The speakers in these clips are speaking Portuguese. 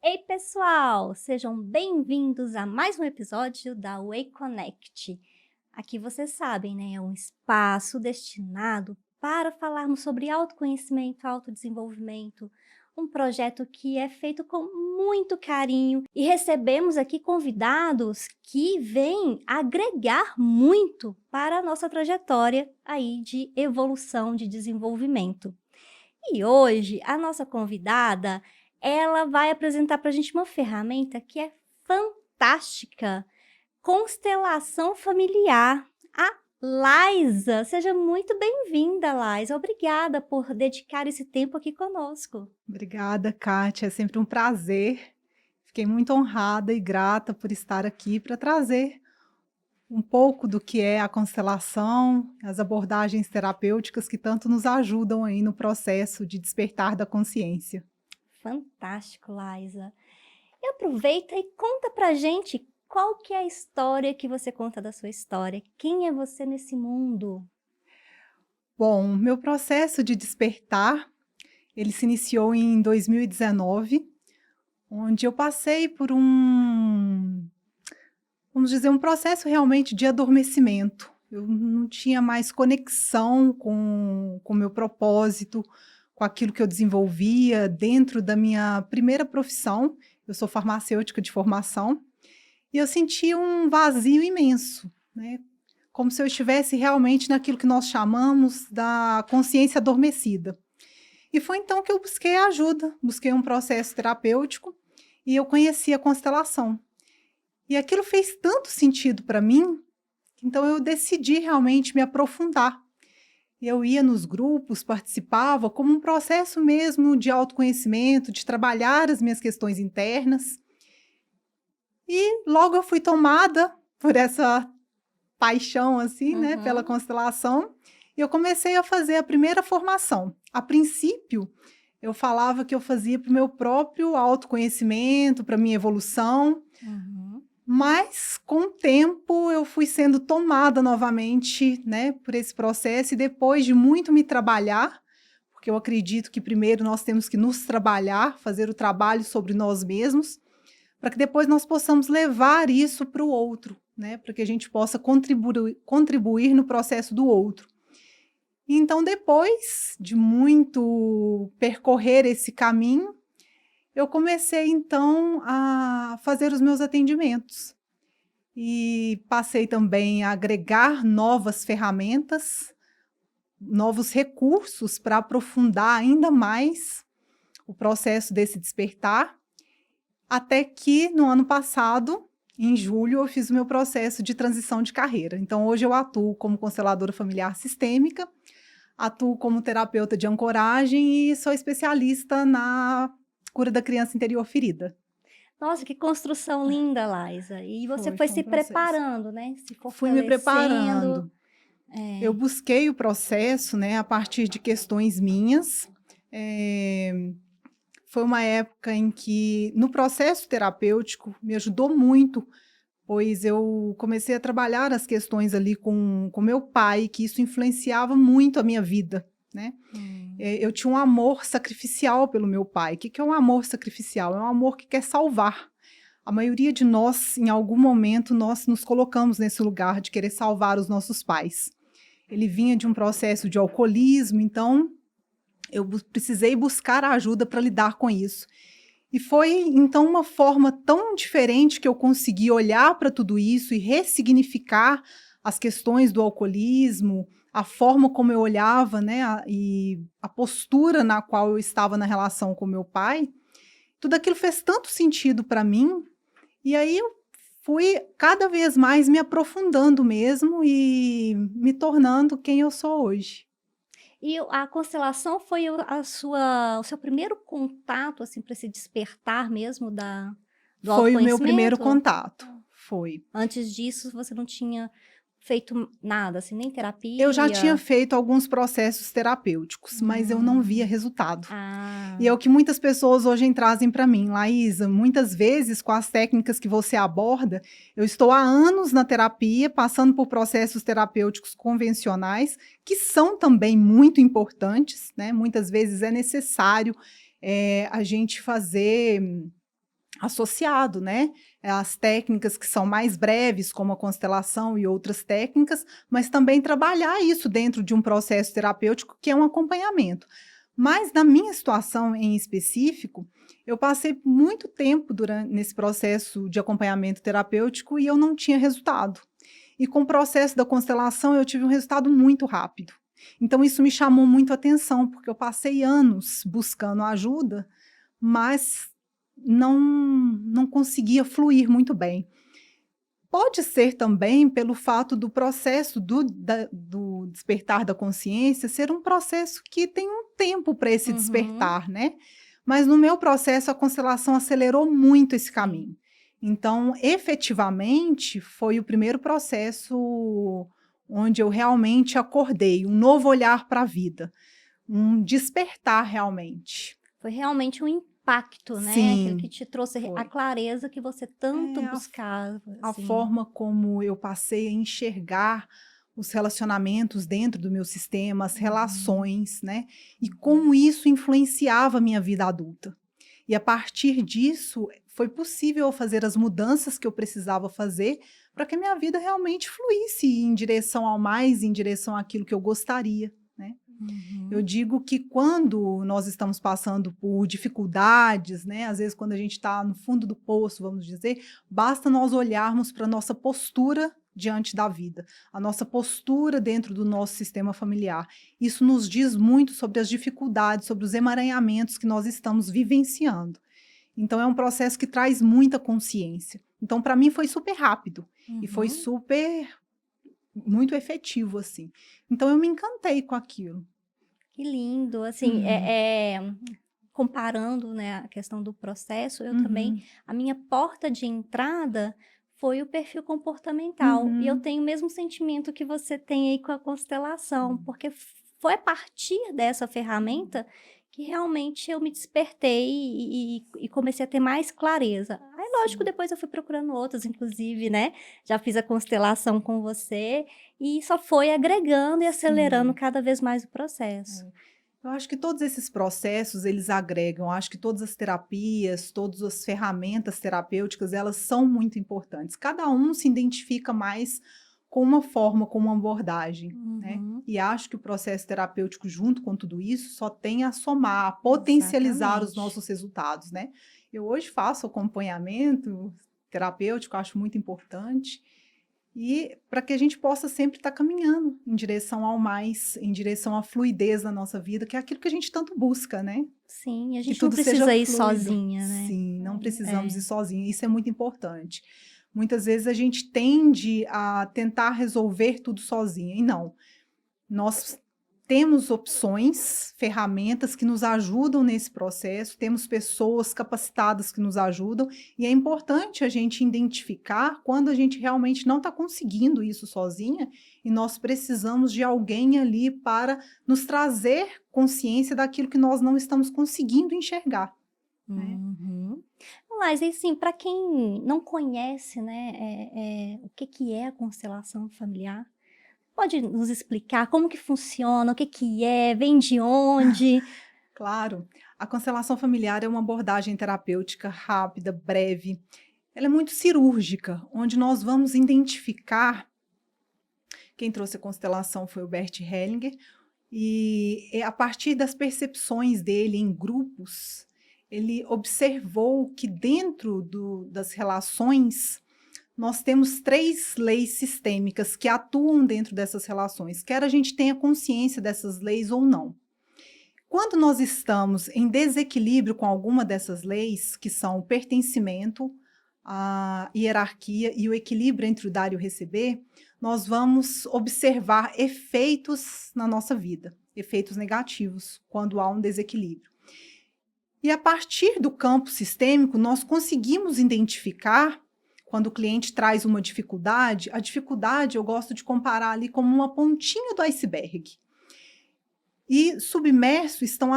Ei, pessoal! Sejam bem-vindos a mais um episódio da Way Connect. Aqui vocês sabem, né? É um espaço destinado para falarmos sobre autoconhecimento, autodesenvolvimento, um projeto que é feito com muito carinho e recebemos aqui convidados que vêm agregar muito para a nossa trajetória aí de evolução, de desenvolvimento. E hoje, a nossa convidada, ela vai apresentar para a gente uma ferramenta que é fantástica, constelação familiar. A Laisa, seja muito bem-vinda, Laisa. Obrigada por dedicar esse tempo aqui conosco. Obrigada, Kátia. É sempre um prazer. Fiquei muito honrada e grata por estar aqui para trazer um pouco do que é a constelação, as abordagens terapêuticas que tanto nos ajudam aí no processo de despertar da consciência. Fantástico, Laisa. E aproveita e conta pra gente qual que é a história que você conta da sua história. Quem é você nesse mundo? Bom, meu processo de despertar, ele se iniciou em 2019, onde eu passei por vamos dizer, um processo realmente de adormecimento. Eu não tinha mais conexão com o meu propósito, com aquilo que eu desenvolvia dentro da minha primeira profissão. Eu sou farmacêutica de formação e eu sentia um vazio imenso, né? Como se eu estivesse realmente naquilo que nós chamamos da consciência adormecida. E foi então que eu busquei ajuda, busquei um processo terapêutico e eu conheci a constelação. E aquilo fez tanto sentido para mim, então eu decidi realmente me aprofundar. Eu ia nos grupos, participava como um processo mesmo de autoconhecimento, de trabalhar as minhas questões internas. E logo eu fui tomada por essa paixão assim, né, pela Uhum. constelação, e eu comecei a fazer a primeira formação. A princípio, eu falava que eu fazia para o meu próprio autoconhecimento, para minha evolução. Uhum. Mas, com o tempo, eu fui sendo tomada novamente, né, por esse processo e depois de muito me trabalhar, porque eu acredito que primeiro nós temos que nos trabalhar, fazer o trabalho sobre nós mesmos, para que depois nós possamos levar isso para o outro, né, para que a gente possa contribuir no processo do outro. Então, depois de muito percorrer esse caminho, eu comecei então a fazer os meus atendimentos. E passei também a agregar novas ferramentas, novos recursos para aprofundar ainda mais o processo desse despertar, até que no ano passado, em julho, eu fiz o meu processo de transição de carreira. Então, hoje eu atuo como consteladora familiar sistêmica, atuo como terapeuta de ancoragem e sou especialista na cura da criança interior ferida. Nossa, que construção linda, Laisa. E você foi Foi um se processo. preparando, né? Se Fui me fortalecendo. preparando. Eu É. busquei o processo, né, a partir de questões minhas. Foi uma época em que, no processo terapêutico, me ajudou muito, pois eu comecei a trabalhar as questões ali com meu pai, que isso influenciava muito a minha vida, né? Hum. Eu tinha um amor sacrificial pelo meu pai. O que que é um amor sacrificial? É um amor que quer salvar. A maioria de nós, em algum momento, nós nos colocamos nesse lugar de querer salvar os nossos pais. Ele vinha de um processo de alcoolismo, então eu precisei buscar a ajuda para lidar com isso. E foi então uma forma tão diferente que eu consegui olhar para tudo isso e ressignificar as questões do alcoolismo, a forma como eu olhava, né, e a postura na qual eu estava na relação com meu pai. Tudo aquilo fez tanto sentido para mim, e aí eu fui cada vez mais me aprofundando mesmo e me tornando quem eu sou hoje. E a constelação foi o seu primeiro contato, assim, para se despertar mesmo do Foi o meu primeiro autoconhecimento? contato, foi. Antes disso, você não tinha feito nada, assim, nem Eu já tinha terapia? feito alguns processos terapêuticos, mas eu não via Hum. resultado. E é Ah. o que muitas pessoas hoje trazem para mim, Laísa, muitas vezes com as técnicas que você aborda, eu estou há anos na terapia, passando por processos terapêuticos convencionais, que são também muito importantes, né? Muitas vezes é necessário a gente fazer associado, né? As técnicas que são mais breves, como a constelação e outras técnicas, mas também trabalhar isso dentro de um processo terapêutico que é um acompanhamento. Mas na minha situação em específico, eu passei muito tempo nesse processo de acompanhamento terapêutico e eu não tinha resultado. E com o processo da constelação eu tive um resultado muito rápido. Então isso me chamou muito a atenção, porque eu passei anos buscando ajuda, mas não conseguia fluir muito bem. Pode ser também pelo fato do processo do despertar da consciência ser um processo que tem um tempo para esse Uhum. despertar, né? Mas no meu processo a constelação acelerou muito esse caminho. Então, efetivamente, foi o primeiro processo onde eu realmente acordei, um novo olhar para a vida, um despertar realmente. Foi realmente um impacto, né, aquele que Sim, te trouxe a foi. clareza que você tanto É, buscava, a assim. forma como eu passei a enxergar os relacionamentos dentro do meu sistema, as Uhum. relações, né, e como isso influenciava a minha vida adulta. E a partir disso, foi possível eu fazer as mudanças que eu precisava fazer para que a minha vida realmente fluísse em direção ao mais, em direção àquilo que eu gostaria, né. Eu Uhum. digo que quando nós estamos passando por dificuldades, né, às vezes quando a gente está no fundo do poço, vamos dizer, basta nós olharmos para a nossa postura diante da vida, a nossa postura dentro do nosso sistema familiar. Isso nos diz muito sobre as dificuldades, sobre os emaranhamentos que nós estamos vivenciando. Então é um processo que traz muita consciência. Então para mim foi super rápido e foi Uhum. super muito efetivo assim. Então eu me encantei com aquilo. Que lindo, assim, Uhum. comparando, né, a questão do processo, eu também Uhum, a minha porta de entrada foi o perfil comportamental, e eu uhum, tenho o mesmo sentimento que você tem aí com a constelação, porque foi a partir dessa ferramenta que realmente eu me despertei e comecei a ter mais clareza. Aí lógico, sim. depois eu fui procurando outras, inclusive, né, já fiz a constelação com você, e só foi agregando e acelerando Sim, cada vez mais o processo. é. Eu acho que todos esses processos, eles agregam. Eu acho que todas as terapias, todas as ferramentas terapêuticas, elas são muito importantes. Cada um se identifica mais com uma forma, com uma abordagem, né. Uhum. E acho que o processo terapêutico, junto com tudo isso, só tem a somar, a potencializar os Exatamente. nossos resultados, né. Eu hoje faço acompanhamento terapêutico, acho muito importante. E para que a gente possa sempre estar caminhando em direção ao mais, em direção à fluidez na nossa vida, que é aquilo que a gente tanto busca, né? Sim, a Que gente não tudo seja precisa ir fluido. sozinha, né. Sim, não precisamos ir É. sozinhos, isso é muito importante. Muitas vezes a gente tende a tentar resolver tudo sozinha, e não. Nós temos opções, ferramentas que nos ajudam nesse processo, temos pessoas capacitadas que nos ajudam, e é importante a gente identificar quando a gente realmente não está conseguindo isso sozinha e nós precisamos de alguém ali para nos trazer consciência daquilo que nós não estamos conseguindo enxergar, né? Uhum. Mas, assim, para quem não conhece, né, o que que é a constelação familiar, pode nos explicar como que funciona, o que que é, vem de onde? Claro, a constelação familiar é uma abordagem terapêutica rápida, breve, ela é muito cirúrgica, onde nós vamos identificar. Quem trouxe a constelação foi o Bert Hellinger, e a partir das percepções dele em grupos, ele observou que dentro das relações nós temos 3 leis sistêmicas que atuam dentro dessas relações, quer a gente tenha consciência dessas leis ou não. Quando nós estamos em desequilíbrio com alguma dessas leis, que são o pertencimento, a hierarquia e o equilíbrio entre o dar e o receber, nós vamos observar efeitos na nossa vida, efeitos negativos, quando há um desequilíbrio. E a partir do campo sistêmico, nós conseguimos identificar, quando o cliente traz uma dificuldade, a dificuldade eu gosto de comparar ali como uma pontinha do iceberg. E submerso estão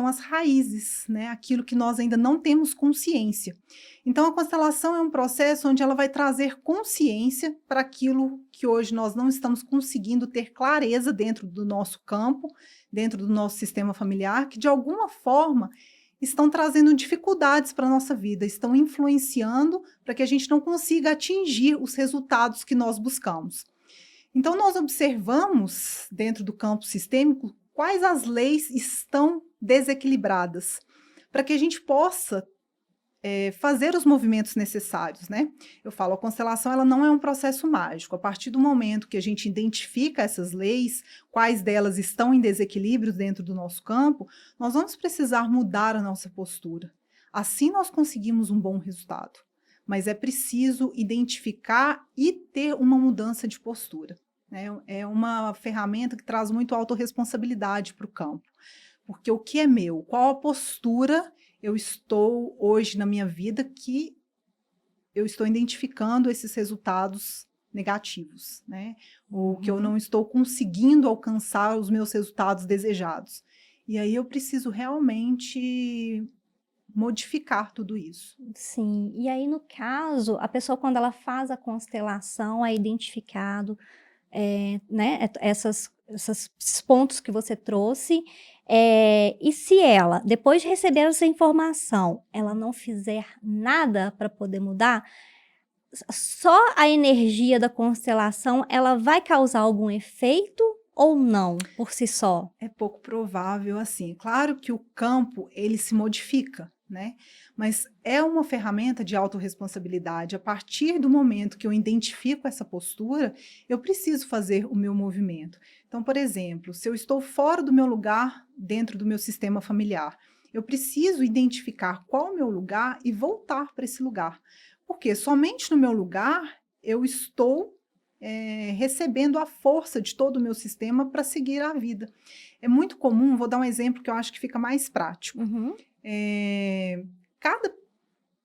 as raízes, né, aquilo que nós ainda não temos consciência. Então a constelação é um processo onde ela vai trazer consciência para aquilo que hoje nós não estamos conseguindo ter clareza dentro do nosso campo, dentro do nosso sistema familiar, que de alguma forma estão trazendo dificuldades para a nossa vida, estão influenciando para que a gente não consiga atingir os resultados que nós buscamos. Então, nós observamos, dentro do campo sistêmico, quais as leis estão desequilibradas, para que a gente possa fazer os movimentos necessários, né? Eu falo, a constelação ela não é um processo mágico. A partir do momento que a gente identifica essas leis, quais delas estão em desequilíbrio dentro do nosso campo, nós vamos precisar mudar a nossa postura. Assim nós conseguimos um bom resultado. Mas é preciso identificar e ter uma mudança de postura, né? É uma ferramenta que traz muito autorresponsabilidade para o campo. Porque o que é meu? Qual a postura eu estou hoje na minha vida que eu estou identificando esses resultados negativos, né? Ou que eu não estou conseguindo alcançar os meus resultados desejados. E aí eu preciso realmente modificar tudo isso. Sim, e aí no caso, a pessoa quando ela faz a constelação, é identificado, né, esses pontos que você trouxe, e se ela, depois de receber essa informação, ela não fizer nada para poder mudar, só a energia da constelação, ela vai causar algum efeito ou não, por si só? É pouco provável assim. Claro que o campo, ele se modifica, né? Mas é uma ferramenta de autorresponsabilidade. A partir do momento que eu identifico essa postura, eu preciso fazer o meu movimento. Então, por exemplo, se eu estou fora do meu lugar dentro do meu sistema familiar, eu preciso identificar qual é o meu lugar e voltar para esse lugar. Porque somente no meu lugar eu estou recebendo a força de todo o meu sistema para seguir a vida. É muito comum, vou dar um exemplo que eu acho que fica mais prático. Uhum.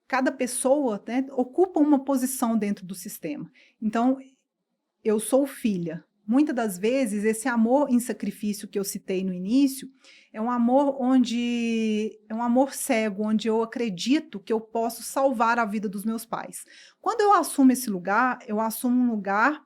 Cada pessoa, né, ocupa uma posição dentro do sistema. Então, eu sou filha. Muitas das vezes, esse amor em sacrifício que eu citei no início é um amor é um amor cego, onde eu acredito que eu posso salvar a vida dos meus pais. Quando eu assumo esse lugar, eu assumo um lugar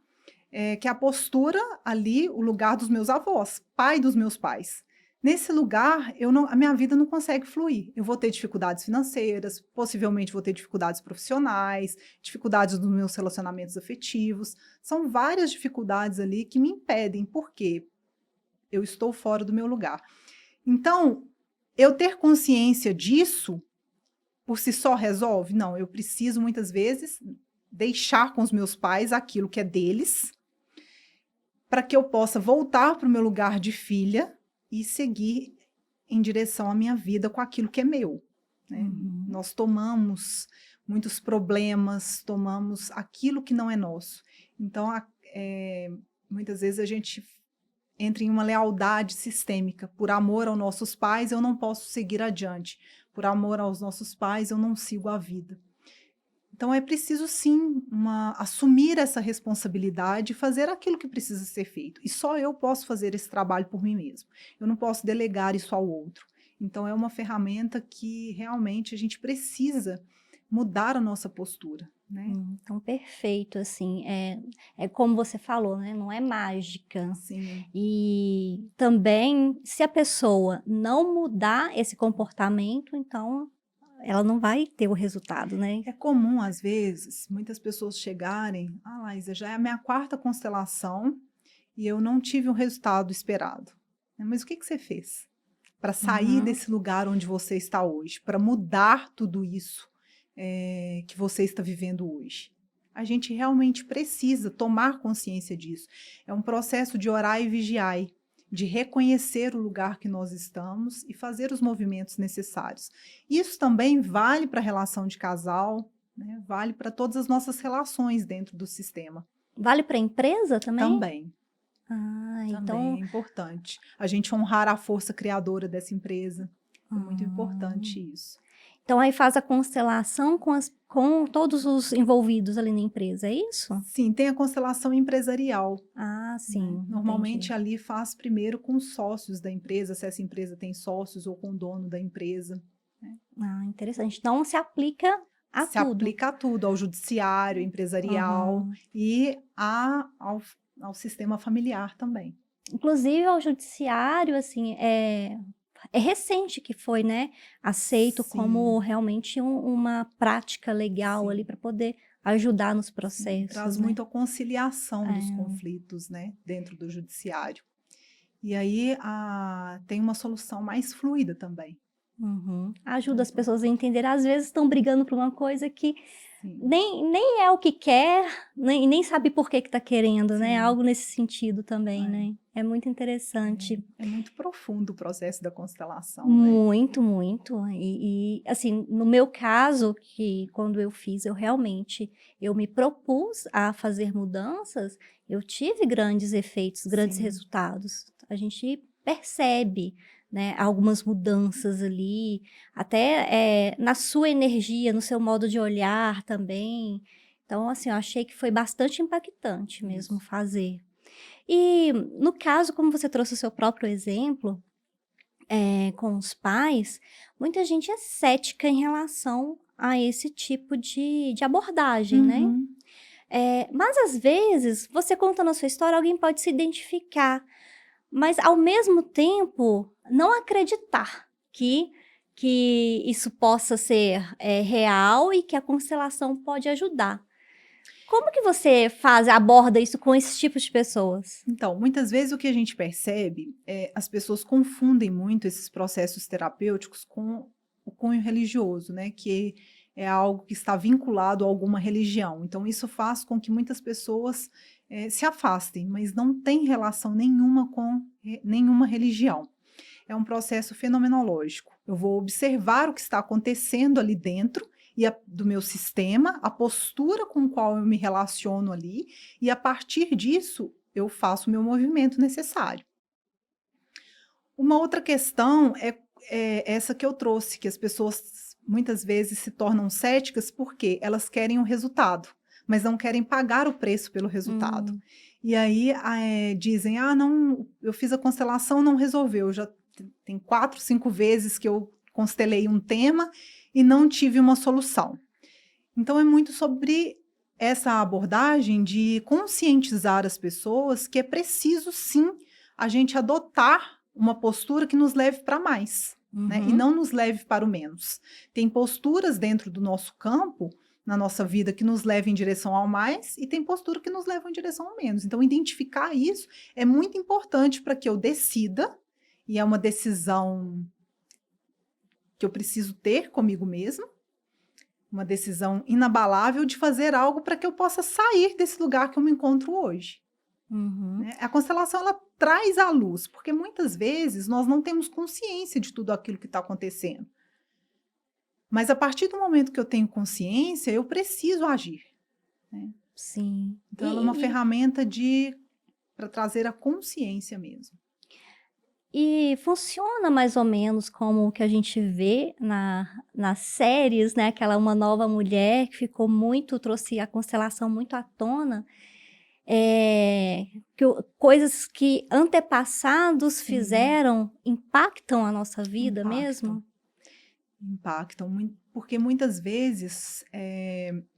que é a postura ali, o lugar dos meus avós, pai dos meus pais. Nesse lugar, a minha vida não consegue fluir. Eu vou ter dificuldades financeiras, possivelmente vou ter dificuldades profissionais, dificuldades nos meus relacionamentos afetivos. São várias dificuldades ali que me impedem, porque eu estou fora do meu lugar. Então, eu ter consciência disso, por si só resolve? Não, eu preciso muitas vezes deixar com os meus pais aquilo que é deles, para que eu possa voltar para o meu lugar de filha e seguir em direção à minha vida com aquilo que é meu, né? Uhum. Nós tomamos muitos problemas, tomamos aquilo que não é nosso. Então, muitas vezes a gente entra em uma lealdade sistêmica. Por amor aos nossos pais, eu não posso seguir adiante. Por amor aos nossos pais, eu não sigo a vida. Então, é preciso, sim, assumir essa responsabilidade e fazer aquilo que precisa ser feito. E só eu posso fazer esse trabalho por mim mesmo. Eu não posso delegar isso ao outro. Então, é uma ferramenta que realmente a gente precisa mudar a nossa postura, né? Então, perfeito, assim, é como você falou, né, não é mágica. Sim. E também, se a pessoa não mudar esse comportamento, então ela não vai ter o resultado, né? É comum, às vezes, muitas pessoas chegarem, Laísa, já é a minha quarta constelação e eu não tive o resultado esperado. Mas o que você fez para sair Uhum. desse lugar onde você está hoje, para mudar tudo isso que você está vivendo hoje? A gente realmente precisa tomar consciência disso. É um processo de orar e vigiar, de reconhecer o lugar que nós estamos e fazer os movimentos necessários. Isso também vale para a relação de casal, né? Vale para todas as nossas relações dentro do sistema. Vale para a empresa também? Também. Ah, Também então... é importante. A gente honrar a força criadora dessa empresa. É muito importante isso. Então aí faz a constelação com todos os envolvidos ali na empresa, é isso? Sim, tem a constelação empresarial. Ah, Né? sim, Normalmente entendi. ali faz primeiro com os sócios da empresa, se essa empresa tem sócios, ou com o dono da empresa. Ah, interessante. Então se aplica a Se tudo. aplica a tudo, ao judiciário, empresarial e ao sistema familiar também. Inclusive ao judiciário, assim, é recente que foi, né, aceito como Sim, realmente uma prática legal ali sim, para poder ajudar nos sim. Traz processos, né. muito a conciliação dos É. conflitos, né, dentro do judiciário. E aí tem uma solução mais fluida também. Uhum. Ajuda Então, as pessoas a entender, às vezes estão brigando por uma coisa que sim, nem é o que quer, nem sabe por que tá querendo, né, sim. algo nesse sentido também, É, né. É muito interessante. é muito profundo o processo da constelação, né. Muito, muito. Assim, no meu caso, que quando eu fiz, eu me propus a fazer mudanças, eu tive grandes efeitos, grandes Sim, resultados. A gente percebe, né, algumas mudanças ali, até, na sua energia, no seu modo de olhar também. Então, assim, eu achei que foi bastante impactante mesmo isso. fazer. E, no caso, como você trouxe o seu próprio exemplo, com os pais, muita gente é cética em relação a esse tipo de abordagem, né. Uhum. Mas às vezes, você contando a sua história, alguém pode se identificar, mas ao mesmo tempo, não acreditar que isso possa ser, real e que a constelação pode ajudar. Como que você aborda isso com esse tipo de pessoas? Então, muitas vezes o que a gente percebe é as pessoas confundem muito esses processos terapêuticos com o cunho religioso, né? Que é algo que está vinculado a alguma religião. Então, isso faz com que muitas pessoas se afastem, mas não tem relação nenhuma com nenhuma religião. É um processo fenomenológico. Eu vou observar o que está acontecendo ali dentro do meu sistema, a postura com qual eu me relaciono ali, e a partir disso eu faço o meu movimento necessário. Uma outra questão é essa que eu trouxe, que as pessoas muitas vezes se tornam céticas porque elas querem o resultado, mas não querem pagar o preço pelo resultado. Hum, E aí dizem: ah, não, eu fiz a constelação, não resolveu. Já tem 4, 5 vezes que eu constelei um tema e não tive uma solução. Então é muito sobre essa abordagem de conscientizar as pessoas que é preciso sim a gente adotar uma postura que nos leve para mais, né, e uhum, não nos leve para o menos. Tem posturas dentro do nosso campo, na nossa vida, que nos levam em direção ao mais e tem postura que nos levam em direção ao menos. Então identificar isso é muito importante para que eu decida, e é uma decisão que eu preciso ter comigo mesma, uma decisão inabalável de fazer algo para que eu possa sair desse lugar que eu me encontro hoje, uhum. né. A constelação ela traz à luz, porque muitas vezes nós não temos consciência de tudo aquilo que está acontecendo. Mas a partir do momento que eu tenho consciência, eu preciso agir, né. Sim. Então ela é uma ferramenta de para trazer a consciência mesmo. E funciona mais ou menos como o que a gente vê nas séries, né, aquela Uma Nova Mulher que ficou muito trouxe a constelação muito à tona, que o coisas que antepassados Sim, fizeram impactam a nossa vida impactam. mesmo? Impactam porque muitas vezes,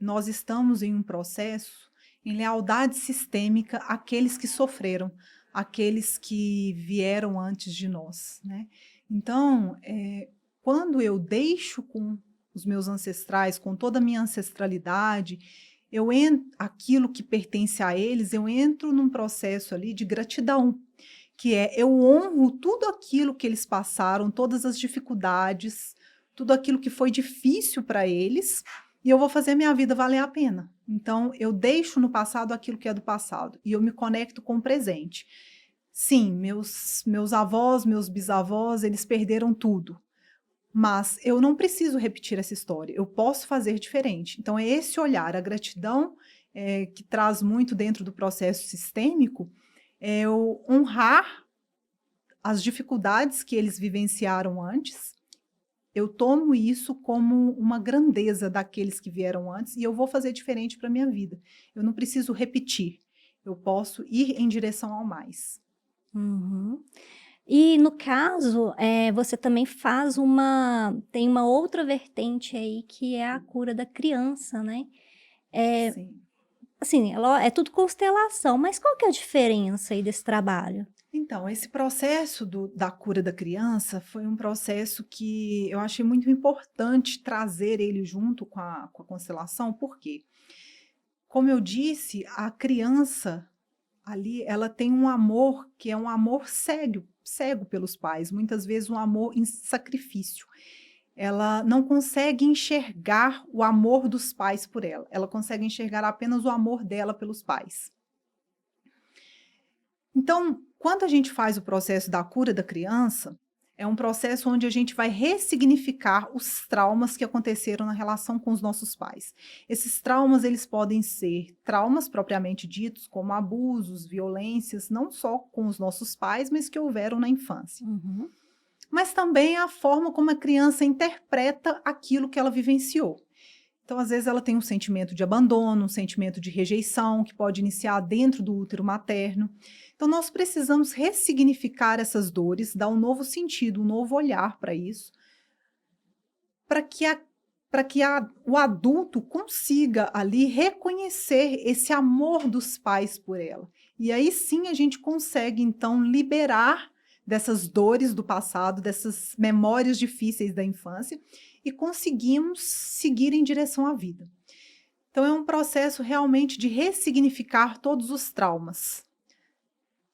nós estamos em um processo em lealdade sistêmica àqueles que sofreram, àqueles que vieram antes de nós, né. Então, quando eu deixo com os meus ancestrais, com toda a minha ancestralidade, aquilo que pertence a eles, eu entro num processo ali de gratidão, que é eu honro tudo aquilo que eles passaram, todas as dificuldades, tudo aquilo que foi difícil para eles, e eu vou fazer minha vida valer a pena. Então, eu deixo no passado aquilo que é do passado e eu me conecto com o presente. Sim, meus avós, meus bisavós, eles perderam tudo, mas eu não preciso repetir essa história, eu posso fazer diferente. Então é esse olhar, a gratidão, que traz muito dentro do processo sistêmico, é eu honrar as dificuldades que eles vivenciaram antes, eu tomo isso como uma grandeza daqueles que vieram antes e eu vou fazer diferente para minha vida. Eu não preciso repetir, eu posso ir em direção ao mais. Uhum. E no caso, você também tem uma outra vertente aí que é a cura da criança, né. Sim. Assim, é tudo constelação, mas qual que é a diferença aí desse trabalho? Então, esse processo da cura da criança foi um processo que eu achei muito importante trazer ele junto com a constelação, por quê? Como eu disse, a criança ali, ela tem um amor que é um amor cego pelos pais, muitas vezes um amor em sacrifício. Ela não consegue enxergar o amor dos pais por ela, ela consegue enxergar apenas o amor dela pelos pais. Então, quando a gente faz o processo da cura da criança, é um processo onde a gente vai ressignificar os traumas que aconteceram na relação com os nossos pais. Esses traumas, eles podem ser traumas propriamente ditos, como abusos, violências, não só com os nossos pais, mas que houveram na infância. Uhum. Mas também a forma como a criança interpreta aquilo que ela vivenciou. Então, às vezes, ela tem um sentimento de abandono, um sentimento de rejeição, que pode iniciar dentro do útero materno. Então, nós precisamos ressignificar essas dores, dar um novo sentido, um novo olhar para isso, para que, o adulto consiga ali reconhecer esse amor dos pais por ela. E aí sim a gente consegue, então, liberar dessas dores do passado, dessas memórias difíceis da infância, e conseguimos seguir em direção à vida. Então, é um processo realmente de ressignificar todos os traumas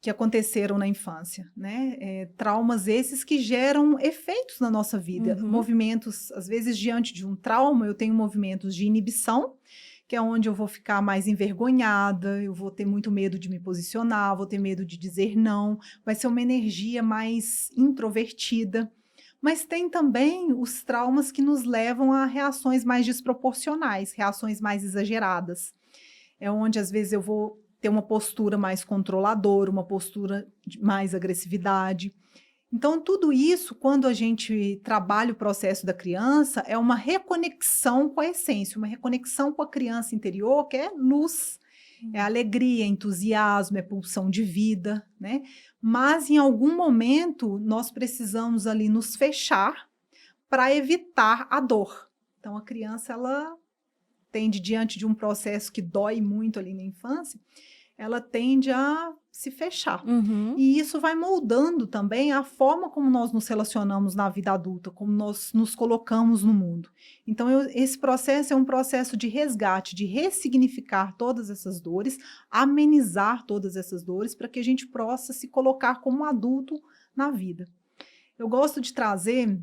que aconteceram na infância, né? Traumas esses que geram efeitos na nossa vida, Uhum. movimentos, às vezes, diante de um trauma, eu tenho movimentos de inibição, que é onde eu vou ficar mais envergonhada, eu vou ter muito medo de me posicionar, vou ter medo de dizer não, vai ser uma energia mais introvertida. Mas tem também os traumas que nos levam a reações mais desproporcionais, reações mais exageradas. É onde às vezes eu vou ter uma postura mais controladora, uma postura de mais agressividade. Então, tudo isso, quando a gente trabalha o processo da criança, é uma reconexão com a essência, uma reconexão com a criança interior, que é luz, é alegria, é entusiasmo, é pulsão de vida, né? Mas em algum momento nós precisamos ali nos fechar para evitar a dor. Então, a criança, ela tende, diante de um processo que dói muito ali na infância, ela tende a se fechar. Uhum. E isso vai moldando também a forma como nós nos relacionamos na vida adulta, como nós nos colocamos no mundo. Então, esse processo é um processo de resgate, de ressignificar todas essas dores, amenizar todas essas dores, para que a gente possa se colocar como adulto na vida. Eu gosto de trazer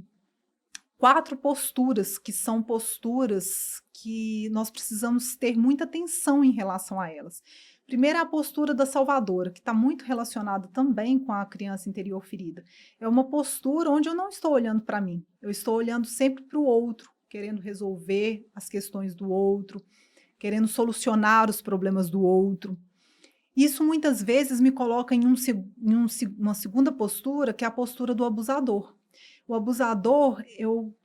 4 posturas, que são posturas que nós precisamos ter muita atenção em relação a elas. Primeiro é a postura da salvadora, que está muito relacionada também com a criança interior ferida. É uma postura onde eu não estou olhando para mim, eu estou olhando sempre para o outro, querendo resolver as questões do outro, querendo solucionar os problemas do outro. Isso muitas vezes me coloca em uma segunda postura, que é a postura do abusador. O abusador, eu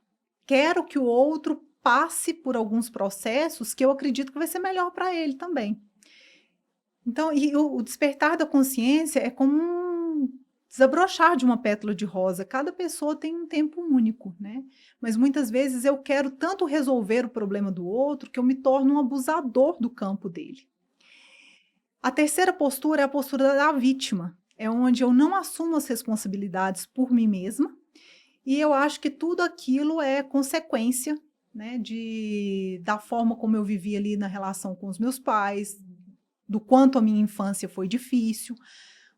quero que o outro passe por alguns processos que eu acredito que vai ser melhor para ele também. Então, e o despertar da consciência é como um desabrochar de uma pétala de rosa. Cada pessoa tem um tempo único, né? Mas muitas vezes eu quero tanto resolver o problema do outro que eu me torno um abusador do campo dele. A terceira postura é a postura da vítima. É onde eu não assumo as responsabilidades por mim mesma, e eu acho que tudo aquilo é consequência, né, da forma como eu vivi ali na relação com os meus pais, do quanto a minha infância foi difícil,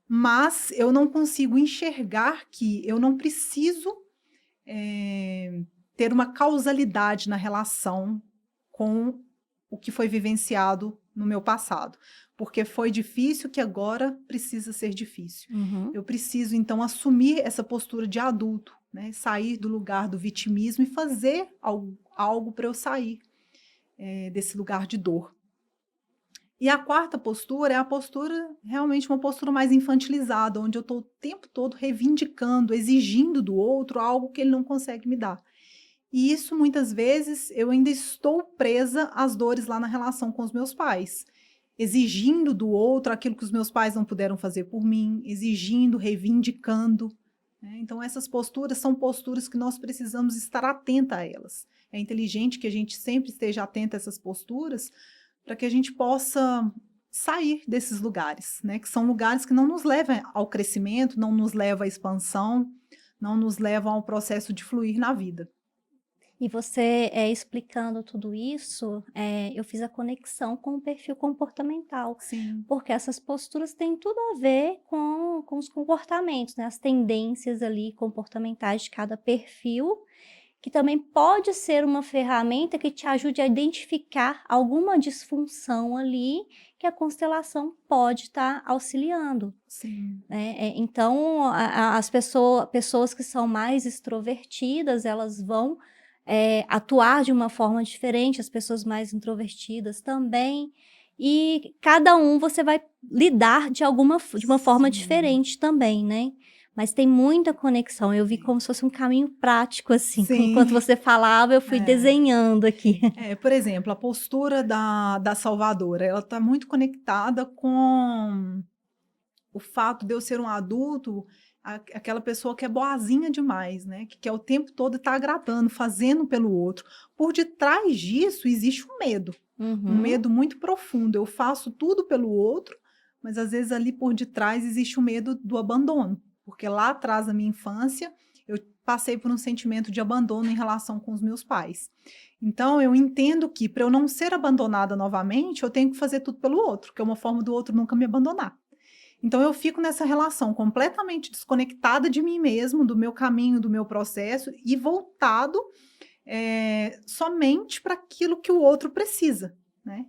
mas eu não consigo enxergar que eu não preciso ter uma causalidade na relação com o que foi vivenciado no meu passado, porque foi difícil que agora precisa ser difícil. Uhum. Eu preciso, então, assumir essa postura de adulto, né? Sair do lugar do vitimismo e fazer algo para eu sair desse lugar de dor. E a quarta postura é a postura, realmente uma postura mais infantilizada, onde eu estou o tempo todo reivindicando, exigindo do outro algo que ele não consegue me dar. E isso, muitas vezes, eu ainda estou presa às dores lá na relação com os meus pais, exigindo do outro aquilo que os meus pais não puderam fazer por mim, exigindo, reivindicando, né? Então, essas posturas são posturas que nós precisamos estar atenta a elas. É inteligente que a gente sempre esteja atenta a essas posturas, para que a gente possa sair desses lugares, né? Que são lugares que não nos levam ao crescimento, não nos levam à expansão, não nos levam ao processo de fluir na vida. E você, explicando tudo isso, eu fiz a conexão com o perfil comportamental, Sim, porque essas posturas têm tudo a ver com os comportamentos, né, as tendências ali comportamentais de cada perfil, que também pode ser uma ferramenta que te ajude a identificar alguma disfunção ali, que a constelação pode estar auxiliando, sim, né. Então as pessoas que são mais extrovertidas, elas vão, atuar de uma forma diferente, as pessoas mais introvertidas também, e cada um você vai lidar de uma forma sim, diferente também, né. Mas tem muita conexão, eu vi tem. como se fosse um caminho prático, assim, Sim, enquanto você falava eu fui é. desenhando aqui. Por exemplo, a postura da salvadora, ela está muito conectada com o fato de eu ser um adulto, aquela pessoa que é boazinha demais, né? Que quer o tempo todo estar agradando, fazendo pelo outro. Por detrás disso existe um Uhum, medo muito profundo. Eu faço tudo pelo outro, mas às vezes ali por detrás existe o medo do abandono, porque lá atrás da minha infância eu passei por um sentimento de abandono em relação com os meus pais. Então eu entendo que para eu não ser abandonada novamente, eu tenho que fazer tudo pelo outro, que é uma forma do outro nunca me abandonar. Então eu fico nessa relação completamente desconectada de mim mesmo, do meu caminho, do meu processo e voltado, somente para aquilo que o outro precisa, né.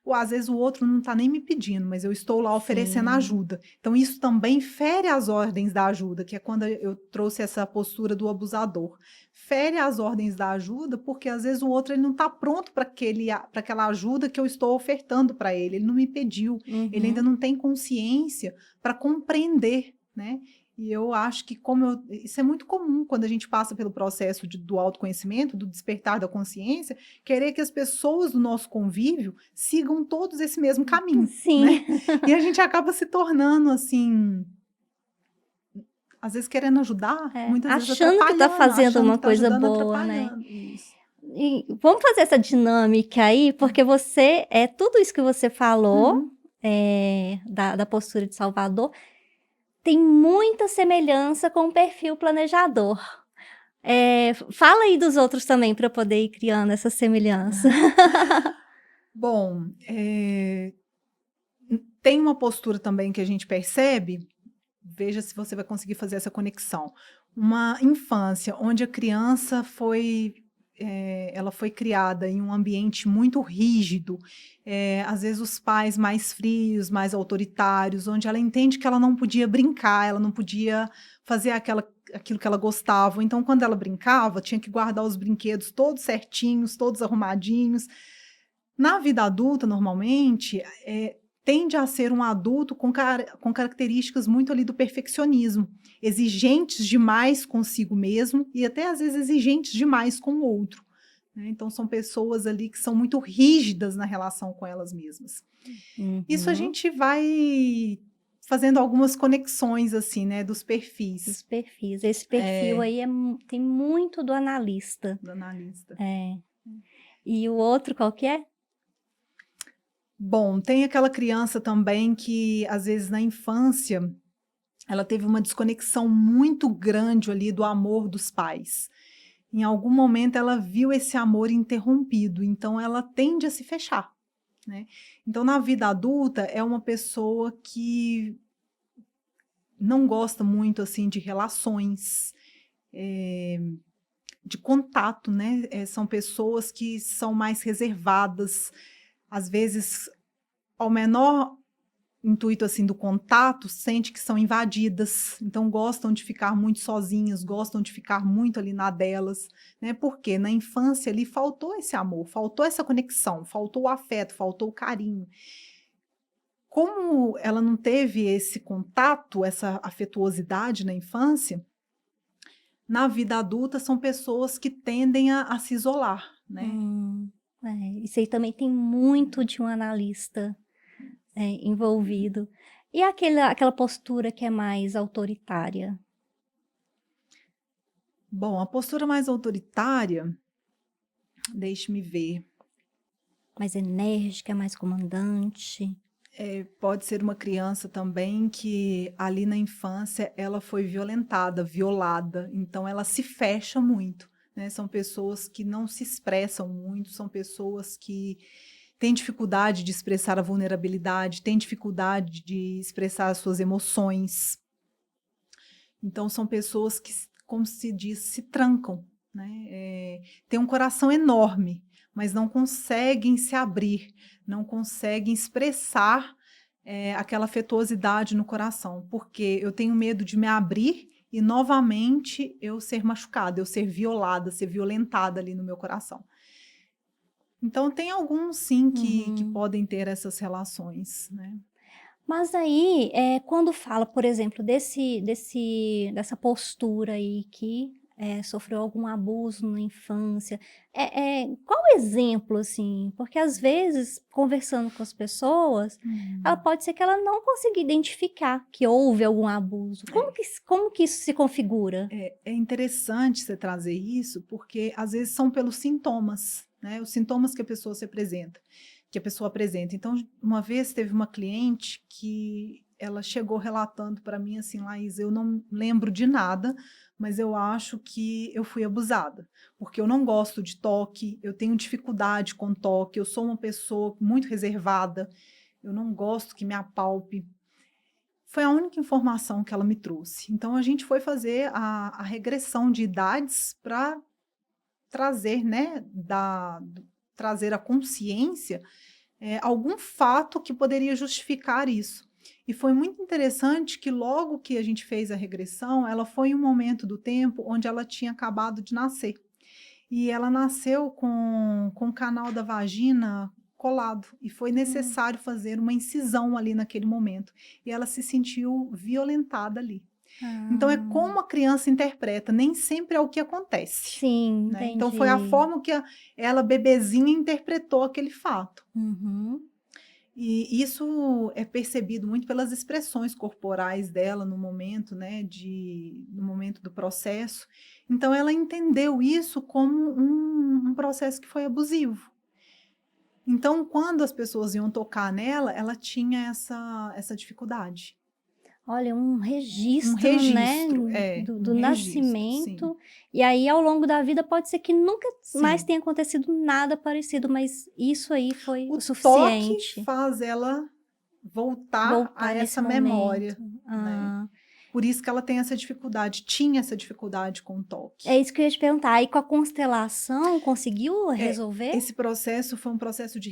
Ou às vezes o outro não está nem me pedindo, mas eu estou lá oferecendo sim. ajuda. Então isso também fere as ordens da ajuda, que é quando eu trouxe essa postura do abusador. Fere as ordens da ajuda, porque às vezes o outro ele não está pronto para aquela ajuda que eu estou ofertando para ele, ele não me pediu, ele ainda Uhum. não tem consciência para compreender, né. E eu acho que isso é muito comum quando a gente passa pelo processo do autoconhecimento, do despertar da consciência, querer que as pessoas do nosso convívio sigam todos esse mesmo caminho, né. Sim. E a gente acaba se tornando, assim, às vezes querendo ajudar, É, muitas vezes achando que tá atrapalhando, fazendo achando que uma está coisa ajudando, boa, né. atrapalhando. Isso. E vamos fazer essa dinâmica aí, porque você tudo isso que você falou, Uhum. da postura de Salvador, tem muita semelhança com o perfil planejador. Fala aí dos outros também para eu poder ir criando essa semelhança. Bom, tem uma postura também que a gente percebe, veja se você vai conseguir fazer essa conexão. Uma infância onde a criança ela foi criada em um ambiente muito rígido, às vezes os pais mais frios, mais autoritários, onde ela entende que ela não podia brincar, ela não podia fazer aquilo que ela gostava. Então, quando ela brincava, tinha que guardar os brinquedos todos certinhos, todos arrumadinhos. Na vida adulta, normalmente, tende a ser um adulto com características muito ali do perfeccionismo, exigentes demais consigo mesmo e até às vezes exigentes demais com o outro, né. Então são pessoas ali que são muito rígidas na relação com elas mesmas. Isso a Uhum. gente vai fazendo algumas conexões, assim, né, dos Dos perfis. perfis. Esse perfil aí tem muito do analista. Do analista. É. E o outro qual que é? Bom, tem aquela criança também que, às vezes, na infância, ela teve uma desconexão muito grande ali do amor dos pais. Em algum momento ela viu esse amor interrompido, então ela tende a se fechar, né. Então na vida adulta é uma pessoa que não gosta muito, assim, de relações, eh, de contato, né, são pessoas que são mais reservadas, às vezes, ao menor intuito, assim, do contato, sente que são invadidas, então gostam de ficar muito sozinhas, gostam de ficar muito ali na delas, né, porque na infância ali faltou esse amor, faltou essa conexão, faltou o afeto, faltou o carinho. Como ela não teve esse contato, essa afetuosidade na infância, na vida adulta são pessoas que tendem a se isolar, né. Hum, isso aí também tem muito de um analista, envolvido. E aquela postura que é mais autoritária? Bom, a postura mais autoritária, deixe-me ver. Mais enérgica, mais comandante? Pode ser uma criança também que ali na infância ela foi violentada, violada, então ela se fecha muito, né? São pessoas que não se expressam muito, são pessoas que têm dificuldade de expressar a vulnerabilidade, têm dificuldade de expressar as suas emoções. Então são pessoas que, como se diz, se trancam, né? Têm um coração enorme, mas não conseguem se abrir, não conseguem expressar aquela afetuosidade no coração, porque eu tenho medo de me abrir e novamente eu ser machucada, eu ser violada, ser violentada ali no meu coração. Então tem alguns sim que podem ter essas relações, né? Mas aí, quando fala, por exemplo, dessa postura aí que, sofreu algum abuso na infância, qual o exemplo, assim? Porque às vezes, conversando com as pessoas, ela pode ser que ela não consiga identificar que houve algum abuso. Como que isso se configura? É interessante você trazer isso, porque às vezes são pelos sintomas, né? Os sintomas que a pessoa se apresenta, que a pessoa apresenta. Então, uma vez teve uma cliente que ela chegou relatando para mim assim, Laís, eu não lembro de nada, mas eu acho que eu fui abusada, porque eu não gosto de toque, eu tenho dificuldade com toque, eu sou uma pessoa muito reservada, eu não gosto que me apalpe. Foi a única informação que ela me trouxe. Então a gente foi fazer a regressão de idades para trazer, né, trazer à consciência, algum fato que poderia justificar isso. E foi muito interessante que logo que a gente fez a regressão, ela foi em um momento do tempo onde ela tinha acabado de nascer. E ela nasceu com o canal da vagina colado, e foi necessário fazer uma incisão ali naquele momento. E ela se sentiu violentada ali. Então é Ah, como a criança interpreta, nem sempre é o que acontece, sim, né? Então foi a entendi. forma que ela, bebezinha, interpretou aquele fato. Uhum. E isso é percebido muito pelas expressões corporais dela no momento, né, no momento do processo. Então, ela entendeu isso como um processo que foi abusivo. Então, quando as pessoas iam tocar nela, ela tinha essa dificuldade. Olha, um Um registro, né, registro, um do registro, sim. nascimento, e aí ao longo da vida pode ser que nunca mais Sim. tenha acontecido nada parecido, mas isso aí foi O o toque suficiente, faz ela voltar a voltar nesse essa momento. memória, né? Ah, Por isso que ela tem essa dificuldade, tinha essa dificuldade com o é toque. isso que eu ia te perguntar, aí com a constelação conseguiu resolver? Esse processo foi um processo de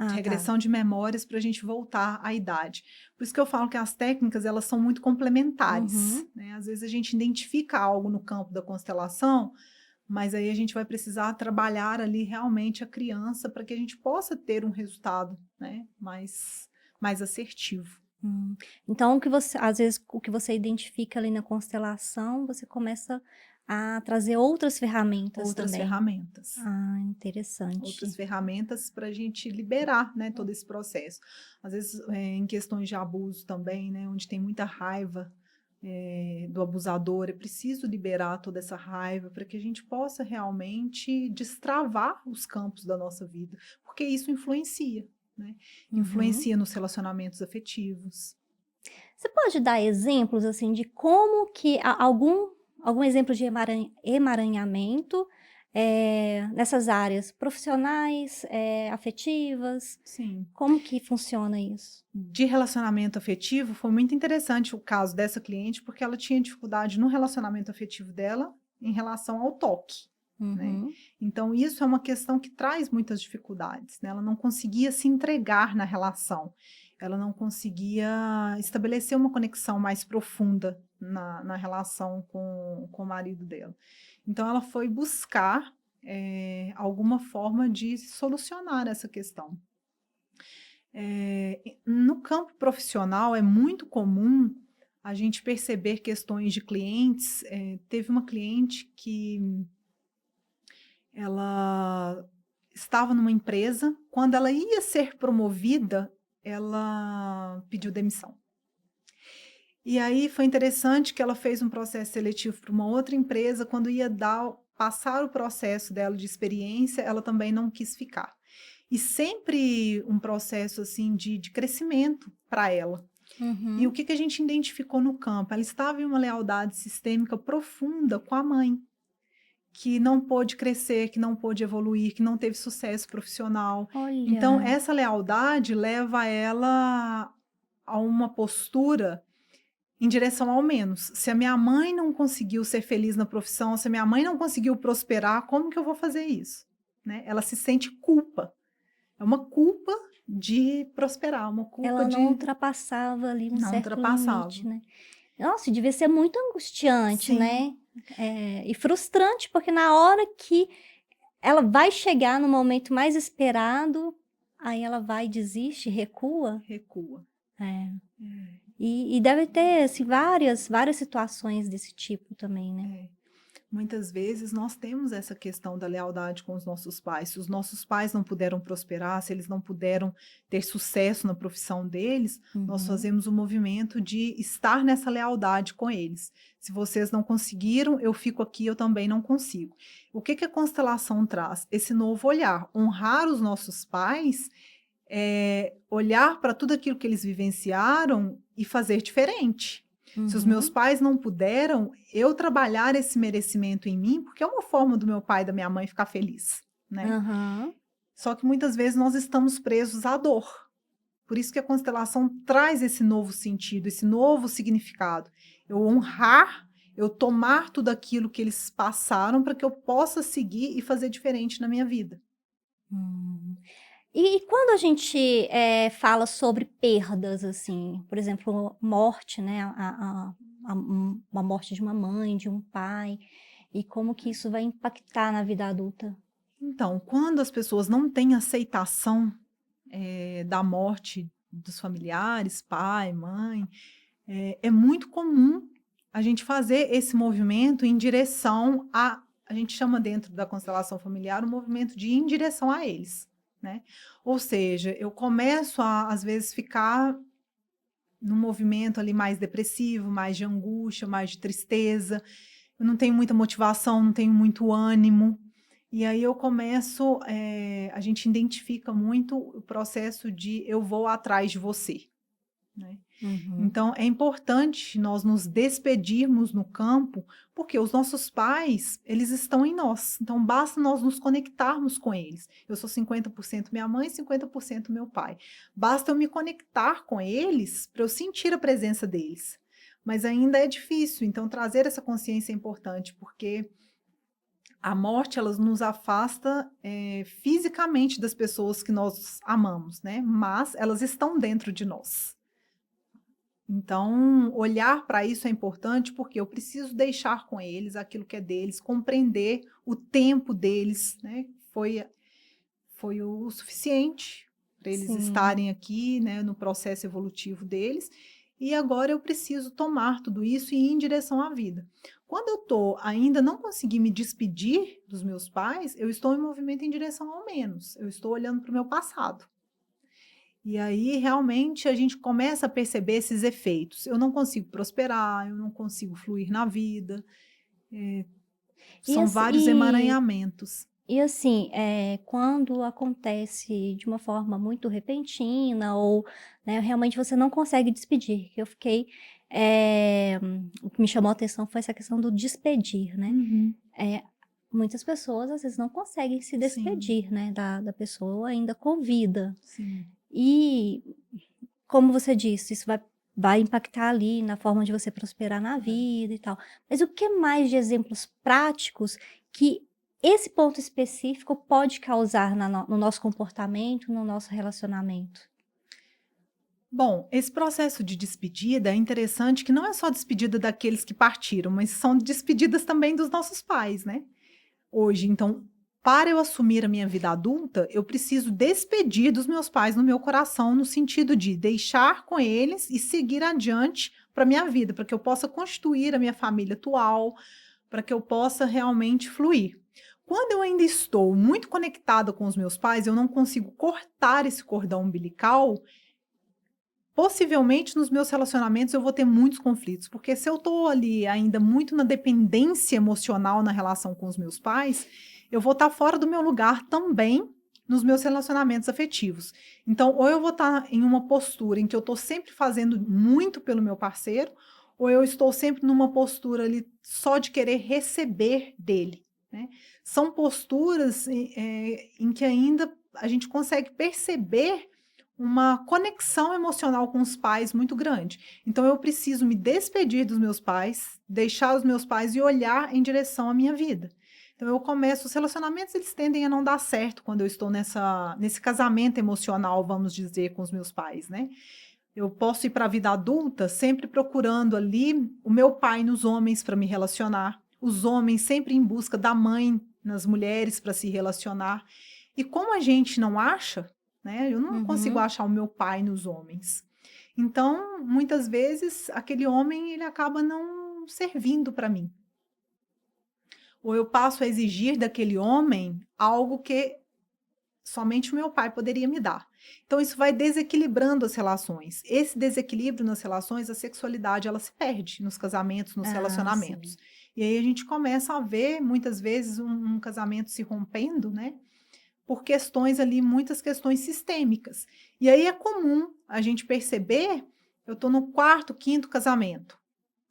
Ah, tá. regressão de memórias para a gente voltar à idade. Por isso que eu falo que as técnicas, elas são muito complementares, Uhum, né? Às vezes a gente identifica algo no campo da constelação, mas aí a gente vai precisar trabalhar ali realmente a criança para que a gente possa ter um resultado, né, mais assertivo. hum. Então o que você às vezes, o que você identifica ali na constelação, você começa a trazer outras ferramentas Outras também. ferramentas. Ah, interessante. Outras ferramentas para a gente liberar, né, todo esse processo. Às vezes, em questões de abuso também, né, onde tem muita raiva do abusador, é preciso liberar toda essa raiva para que a gente possa realmente destravar os campos da nossa vida, porque isso influencia, né? Uhum. Influencia nos relacionamentos afetivos. Você pode dar exemplos, assim, de como que algum exemplo de emaranhamento, nessas áreas profissionais, afetivas, Sim. como que funciona isso? De relacionamento afetivo, foi muito interessante o caso dessa cliente, porque ela tinha dificuldade no relacionamento afetivo dela em relação ao toque, né? Uhum, Então, isso é uma questão que traz muitas dificuldades, né? Ela não conseguia se entregar na relação, ela não conseguia estabelecer uma conexão mais profunda na relação com o marido dela. Então, ela foi buscar alguma forma de solucionar essa questão. No campo profissional é muito comum a gente perceber questões de clientes. Teve uma cliente que ela estava numa empresa, quando ela ia ser promovida, ela pediu demissão. E aí foi interessante que ela fez um processo seletivo para uma outra empresa, quando ia passar o processo dela de experiência, ela também não quis ficar. E sempre um processo assim de crescimento para ela. E o que a gente identificou no campo? Ela estava em uma lealdade sistêmica profunda com a mãe, que não pôde crescer, que não pôde evoluir, que não teve sucesso profissional. Então, Olha. essa lealdade leva ela a uma postura em direção ao menos. Se a minha mãe não conseguiu ser feliz na profissão, se a minha mãe não conseguiu prosperar, como que eu vou fazer isso? Né? Ela se sente culpa. É uma culpa de prosperar, uma culpa Ela não de ultrapassava ali um não certo ultrapassava. limite, né. Nossa, devia ser muito angustiante, Sim, né, e frustrante, porque na hora que ela vai chegar no momento mais esperado, aí ela vai e desiste, recua. recua. É. É, E deve ter, assim, várias situações desse tipo também, né. é. Muitas vezes nós temos essa questão da lealdade com os nossos pais. Se os nossos pais não puderam prosperar, se eles não puderam ter sucesso na profissão deles, nós Uhum. fazemos o movimento de estar nessa lealdade com eles. Se vocês não conseguiram, eu fico aqui, eu também não consigo. O que a constelação traz? Esse novo olhar, honrar os nossos pais, olhar para tudo aquilo que eles vivenciaram e fazer diferente. Se os meus Uhum. pais não puderam, eu trabalhar esse merecimento em mim, porque é uma forma do meu pai e da minha mãe ficar feliz, né? Aham. Só que muitas vezes nós estamos presos à dor. Por isso que a constelação traz esse novo sentido, esse novo significado. Eu honrar, eu tomar tudo aquilo que eles passaram para que eu possa seguir e fazer diferente na minha vida. Hum. E quando a gente, fala sobre perdas, assim, por exemplo, morte, né, uma morte de uma mãe, de um pai, e como que isso vai impactar na vida adulta? Então, quando as pessoas não têm aceitação da morte dos familiares, pai, mãe, é muito comum a gente fazer esse movimento em direção a gente chama dentro da constelação familiar o movimento de ir em direção a eles, né? Ou seja, eu começo a, às vezes, ficar num movimento ali mais depressivo, mais de angústia, mais de tristeza, eu não tenho muita motivação, não tenho muito ânimo. E aí eu começo, a gente identifica muito o processo de eu vou atrás de você, né? Uhum. Então é importante nós nos despedirmos no campo, porque os nossos pais, eles estão em nós. Então basta nós nos conectarmos com eles. Eu sou 50% minha mãe, 50% meu pai. Basta eu me conectar com eles para eu sentir a presença deles. Mas ainda é difícil, então trazer essa consciência é importante, porque a morte, ela nos afasta, fisicamente das pessoas que nós amamos, né, mas elas estão dentro de nós. Então, olhar para isso é importante, porque eu preciso deixar com eles aquilo que é deles, compreender o tempo deles, né, foi o suficiente para eles Sim. estarem aqui, né, no processo evolutivo deles, e agora eu preciso tomar tudo isso e ir em direção à vida. Quando eu tô ainda não consegui me despedir dos meus pais, eu estou em movimento em direção ao menos, eu estou olhando para o meu passado. E aí, realmente, a gente começa a perceber esses efeitos. Eu não consigo prosperar, eu não consigo fluir na vida, E são assi vários emaranhamentos. e assim, quando acontece de uma forma muito repentina ou, né, realmente você não consegue despedir, que eu fiquei, o que me chamou a atenção foi essa questão do despedir, né. Uhum. Eh, Muitas pessoas, às vezes, não conseguem se Sim, despedir, né, da pessoa ainda com vida. sim. E, como você disse, isso vai impactar ali na forma de você prosperar na É. vida e tal. Mas o que mais de exemplos práticos que esse ponto específico pode causar no nosso comportamento, no nosso relacionamento? Bom, esse processo de despedida é interessante que não é só despedida daqueles que partiram, mas são despedidas também dos nossos pais, né? Hoje, então, para eu assumir a minha vida adulta, eu preciso despedir dos meus pais no meu coração, no sentido de deixar com eles e seguir adiante para minha vida, para que eu possa constituir a minha família atual, para que eu possa realmente fluir. Quando eu ainda estou muito conectada com os meus pais, eu não consigo cortar esse cordão umbilical. Possivelmente, nos meus relacionamentos, eu vou ter muitos conflitos, porque se eu estou ali ainda muito na dependência emocional na relação com os meus pais, eu vou estar fora do meu lugar também nos meus relacionamentos afetivos. Então, ou eu vou estar em uma postura em que eu estou sempre fazendo muito pelo meu parceiro, ou eu estou sempre numa postura ali só de querer receber dele, né? São posturas em que ainda a gente consegue perceber uma conexão emocional com os pais muito grande. Então, eu preciso me despedir dos meus pais, deixar os meus pais e olhar em direção à minha vida. Então, eu começo, os relacionamentos, eles tendem a não dar certo quando eu estou nesse casamento emocional, vamos dizer, com os meus pais, né? Eu posso ir para a vida adulta sempre procurando ali o meu pai nos homens para me relacionar, os homens sempre em busca da mãe nas mulheres para se relacionar. E como a gente não acha, né? Eu não consigo Uhum. achar o meu pai nos homens. Então, muitas vezes, aquele homem ele acaba não servindo para mim. Ou eu passo a exigir daquele homem algo que somente o meu pai poderia me dar. Então isso vai desequilibrando as relações. Esse desequilíbrio nas relações, a sexualidade, ela se perde nos casamentos, nos Ah, sim. relacionamentos. E aí a gente começa a ver, muitas vezes, um casamento se rompendo, né? Por questões ali, muitas questões sistêmicas. E aí é comum a gente perceber, eu estou no quarto, quinto casamento.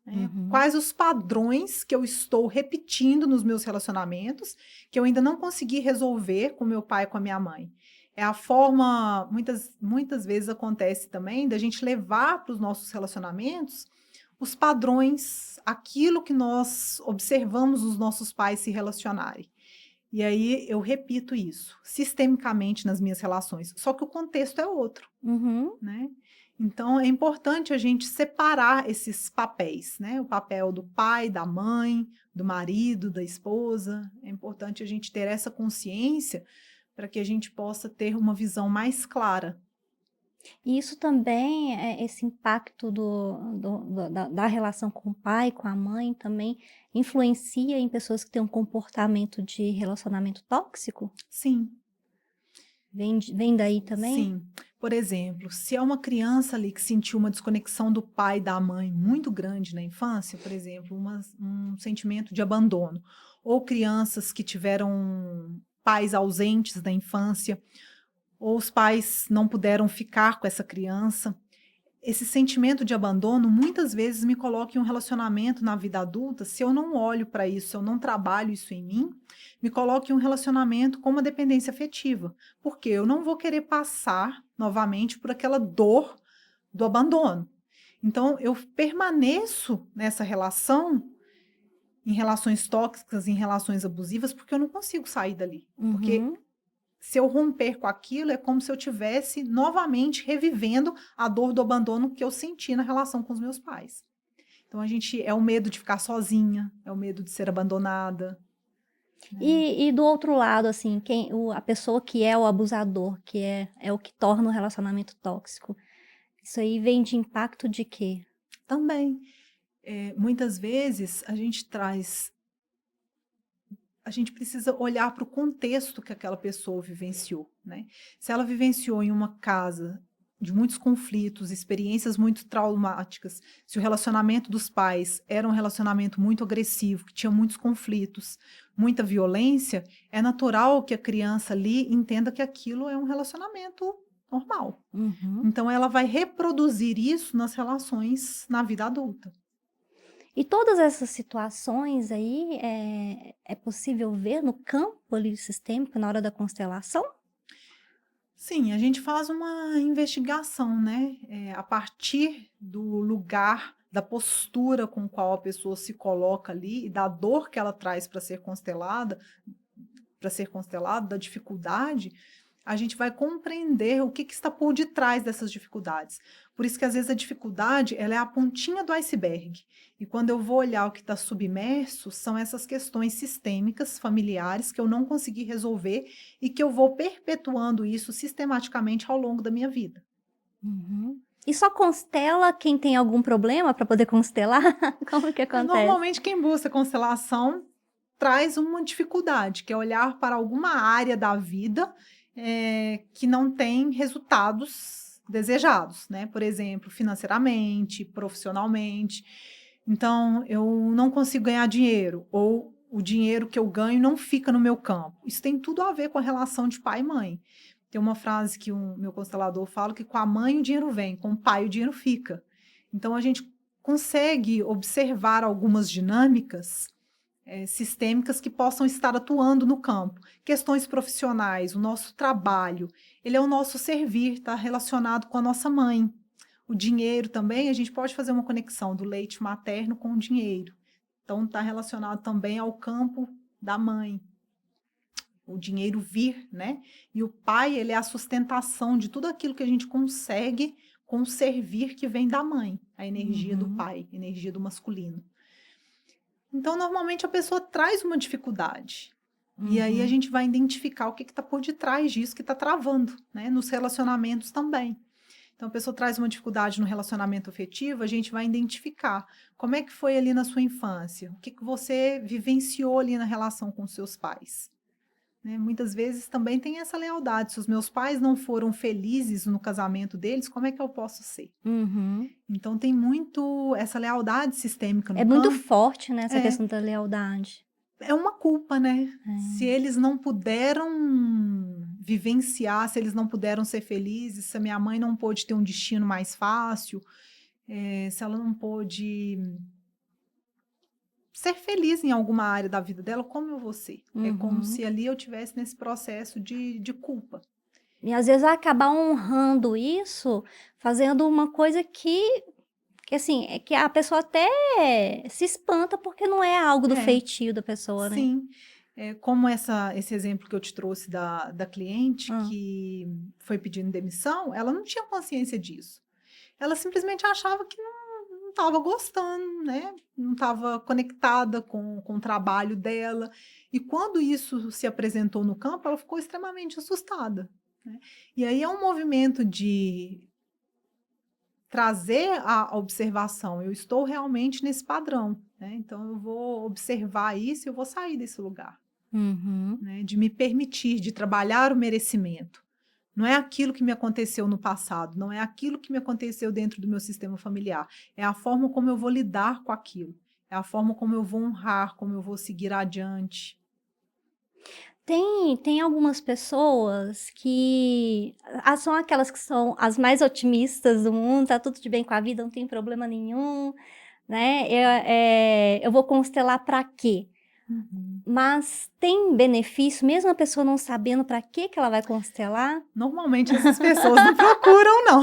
Uhum. Quais os padrões que eu estou repetindo nos meus relacionamentos, que eu ainda não consegui resolver com meu pai e com a minha mãe. É a forma, muitas vezes acontece também, da gente levar para os nossos relacionamentos os padrões, aquilo que nós observamos os nossos pais se relacionarem. E aí eu repito isso sistemicamente nas minhas relações, só que o contexto é outro, Uhum. né? Então é importante a gente separar esses papéis, né? O papel do pai, da mãe, do marido, da esposa. É importante a gente ter essa consciência para que a gente possa ter uma visão mais clara. E isso também, esse impacto da relação com o pai, com a mãe, também influencia em pessoas que têm um comportamento de relacionamento tóxico? Sim, Vem daí também? sim. Por exemplo, se é uma criança ali que sentiu uma desconexão do pai e da mãe muito grande na infância, por exemplo, um sentimento de abandono, ou crianças que tiveram pais ausentes da infância, ou os pais não puderam ficar com essa criança. Esse sentimento de abandono muitas vezes me coloca em um relacionamento na vida adulta, se eu não olho para isso, se eu não trabalho isso em mim, me coloca em um relacionamento com uma dependência afetiva, porque eu não vou querer passar novamente por aquela dor do abandono. Então, eu permaneço nessa relação, em relações tóxicas, em relações abusivas, porque eu não consigo sair dali. Porque Uhum. se eu romper com aquilo, é como se eu tivesse novamente revivendo a dor do abandono que eu senti na relação com os meus pais. Então a gente é o medo de ficar sozinha, é o medo de ser abandonada, né? E do outro lado, assim, a pessoa que é o abusador, que é o que torna o relacionamento tóxico, isso aí vem de impacto de quê? Também, muitas vezes a gente precisa olhar para o contexto que aquela pessoa vivenciou, né? Se ela vivenciou em uma casa de muitos conflitos, experiências muito traumáticas, se o relacionamento dos pais era um relacionamento muito agressivo, que tinha muitos conflitos, muita violência, é natural que a criança ali entenda que aquilo é um relacionamento normal. Uhum. Então ela vai reproduzir isso nas relações na vida adulta. E todas essas situações aí, é possível ver no campo ali sistêmico na hora da constelação? Sim, a gente faz uma investigação, né, a partir do lugar, da postura com qual a pessoa se coloca ali e da dor que ela traz para ser constelada, da dificuldade, a gente vai compreender o que está por detrás dessas dificuldades. Por isso que às vezes a dificuldade, ela é a pontinha do iceberg. E quando eu vou olhar o que está submerso, são essas questões sistêmicas, familiares, que eu não consegui resolver e que eu vou perpetuando isso sistematicamente ao longo da minha vida. Uhum. E só constela quem tem algum problema para poder constelar? Como que acontece? Normalmente, quem busca constelação traz uma dificuldade, que é olhar para alguma área da vida que não tem resultados desejados, né? Por exemplo, financeiramente, profissionalmente. Então, eu não consigo ganhar dinheiro, ou o dinheiro que eu ganho não fica no meu campo. Isso tem tudo a ver com a relação de pai e mãe. Tem uma frase que o meu constelador fala que com a mãe o dinheiro vem, com o pai o dinheiro fica. Então, a gente consegue observar algumas dinâmicas sistêmicas que possam estar atuando no campo. Questões profissionais, o nosso trabalho, ele é o nosso servir, está relacionado com a nossa mãe. O dinheiro também, a gente pode fazer uma conexão do leite materno com o dinheiro. Então, está relacionado também ao campo da mãe. O dinheiro vir, né? E o pai, ele é a sustentação de tudo aquilo que a gente consegue com o servir que vem da mãe, a energia do pai, a energia do masculino. Então, normalmente, a pessoa traz uma dificuldade. E aí, a gente vai identificar o que está por detrás disso que está travando, né? Nos relacionamentos também. Então, a pessoa traz uma dificuldade no relacionamento afetivo, a gente vai identificar como é que foi ali na sua infância, o que você vivenciou ali na relação com os seus pais. Né? Muitas vezes também tem essa lealdade. Se os meus pais não foram felizes no casamento deles, como é que eu posso ser? Então tem muito essa lealdade sistêmica no campo. Muito forte, né, essa questão da lealdade. É uma culpa, né? Se eles não puderam vivenciar, se eles não puderam ser felizes, se a minha mãe não pôde ter um destino mais fácil, se ela não pôde ser feliz em alguma área da vida dela, como eu vou ser? É como se ali eu tivesse nesse processo de culpa. E às vezes vai acabar honrando isso, fazendo uma coisa que assim, é que a pessoa até se espanta porque não é algo do feitio da pessoa, né? Sim. Como esse exemplo que eu te trouxe da cliente que foi pedindo demissão, ela não tinha consciência disso. Ela simplesmente achava que não estava gostando, né? Não estava conectada com o trabalho dela. E quando isso se apresentou no campo, ela ficou extremamente assustada. Né? E aí é um movimento de trazer a observação. Eu estou realmente nesse padrão. Né? Então, eu vou observar isso e eu vou sair desse lugar. Né? De me permitir, de trabalhar o merecimento. Não é aquilo que me aconteceu no passado, não é aquilo que me aconteceu dentro do meu sistema familiar. É a forma como eu vou lidar com aquilo. É a forma como eu vou honrar, como eu vou seguir adiante. Tem algumas pessoas que são aquelas que são as mais otimistas do mundo, tá tudo de bem com a vida, não tem problema nenhum, né? Eu vou constelar para quê? Mas tem benefício, mesmo a pessoa não sabendo para que ela vai constelar? Normalmente essas pessoas não procuram, não.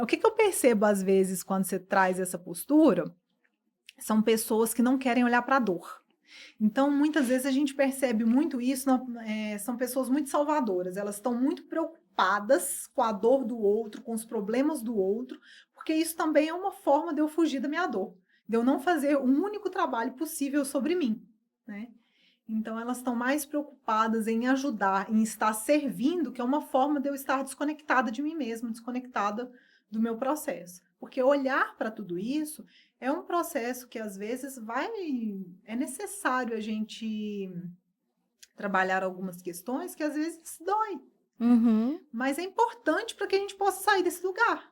O que eu percebo às vezes quando você traz essa postura, são pessoas que não querem olhar para a dor. Então, muitas vezes a gente percebe muito isso, são pessoas muito salvadoras, elas estão muito preocupadas com a dor do outro, com os problemas do outro, porque isso também é uma forma de eu fugir da minha dor, de eu não fazer o único trabalho possível sobre mim, né? Então, elas estão mais preocupadas em ajudar, em estar servindo, que é uma forma de eu estar desconectada de mim mesma, desconectada do meu processo. Porque olhar para tudo isso é um processo que, às vezes, é necessário a gente trabalhar algumas questões que, às vezes, dói. Mas é importante para que a gente possa sair desse lugar.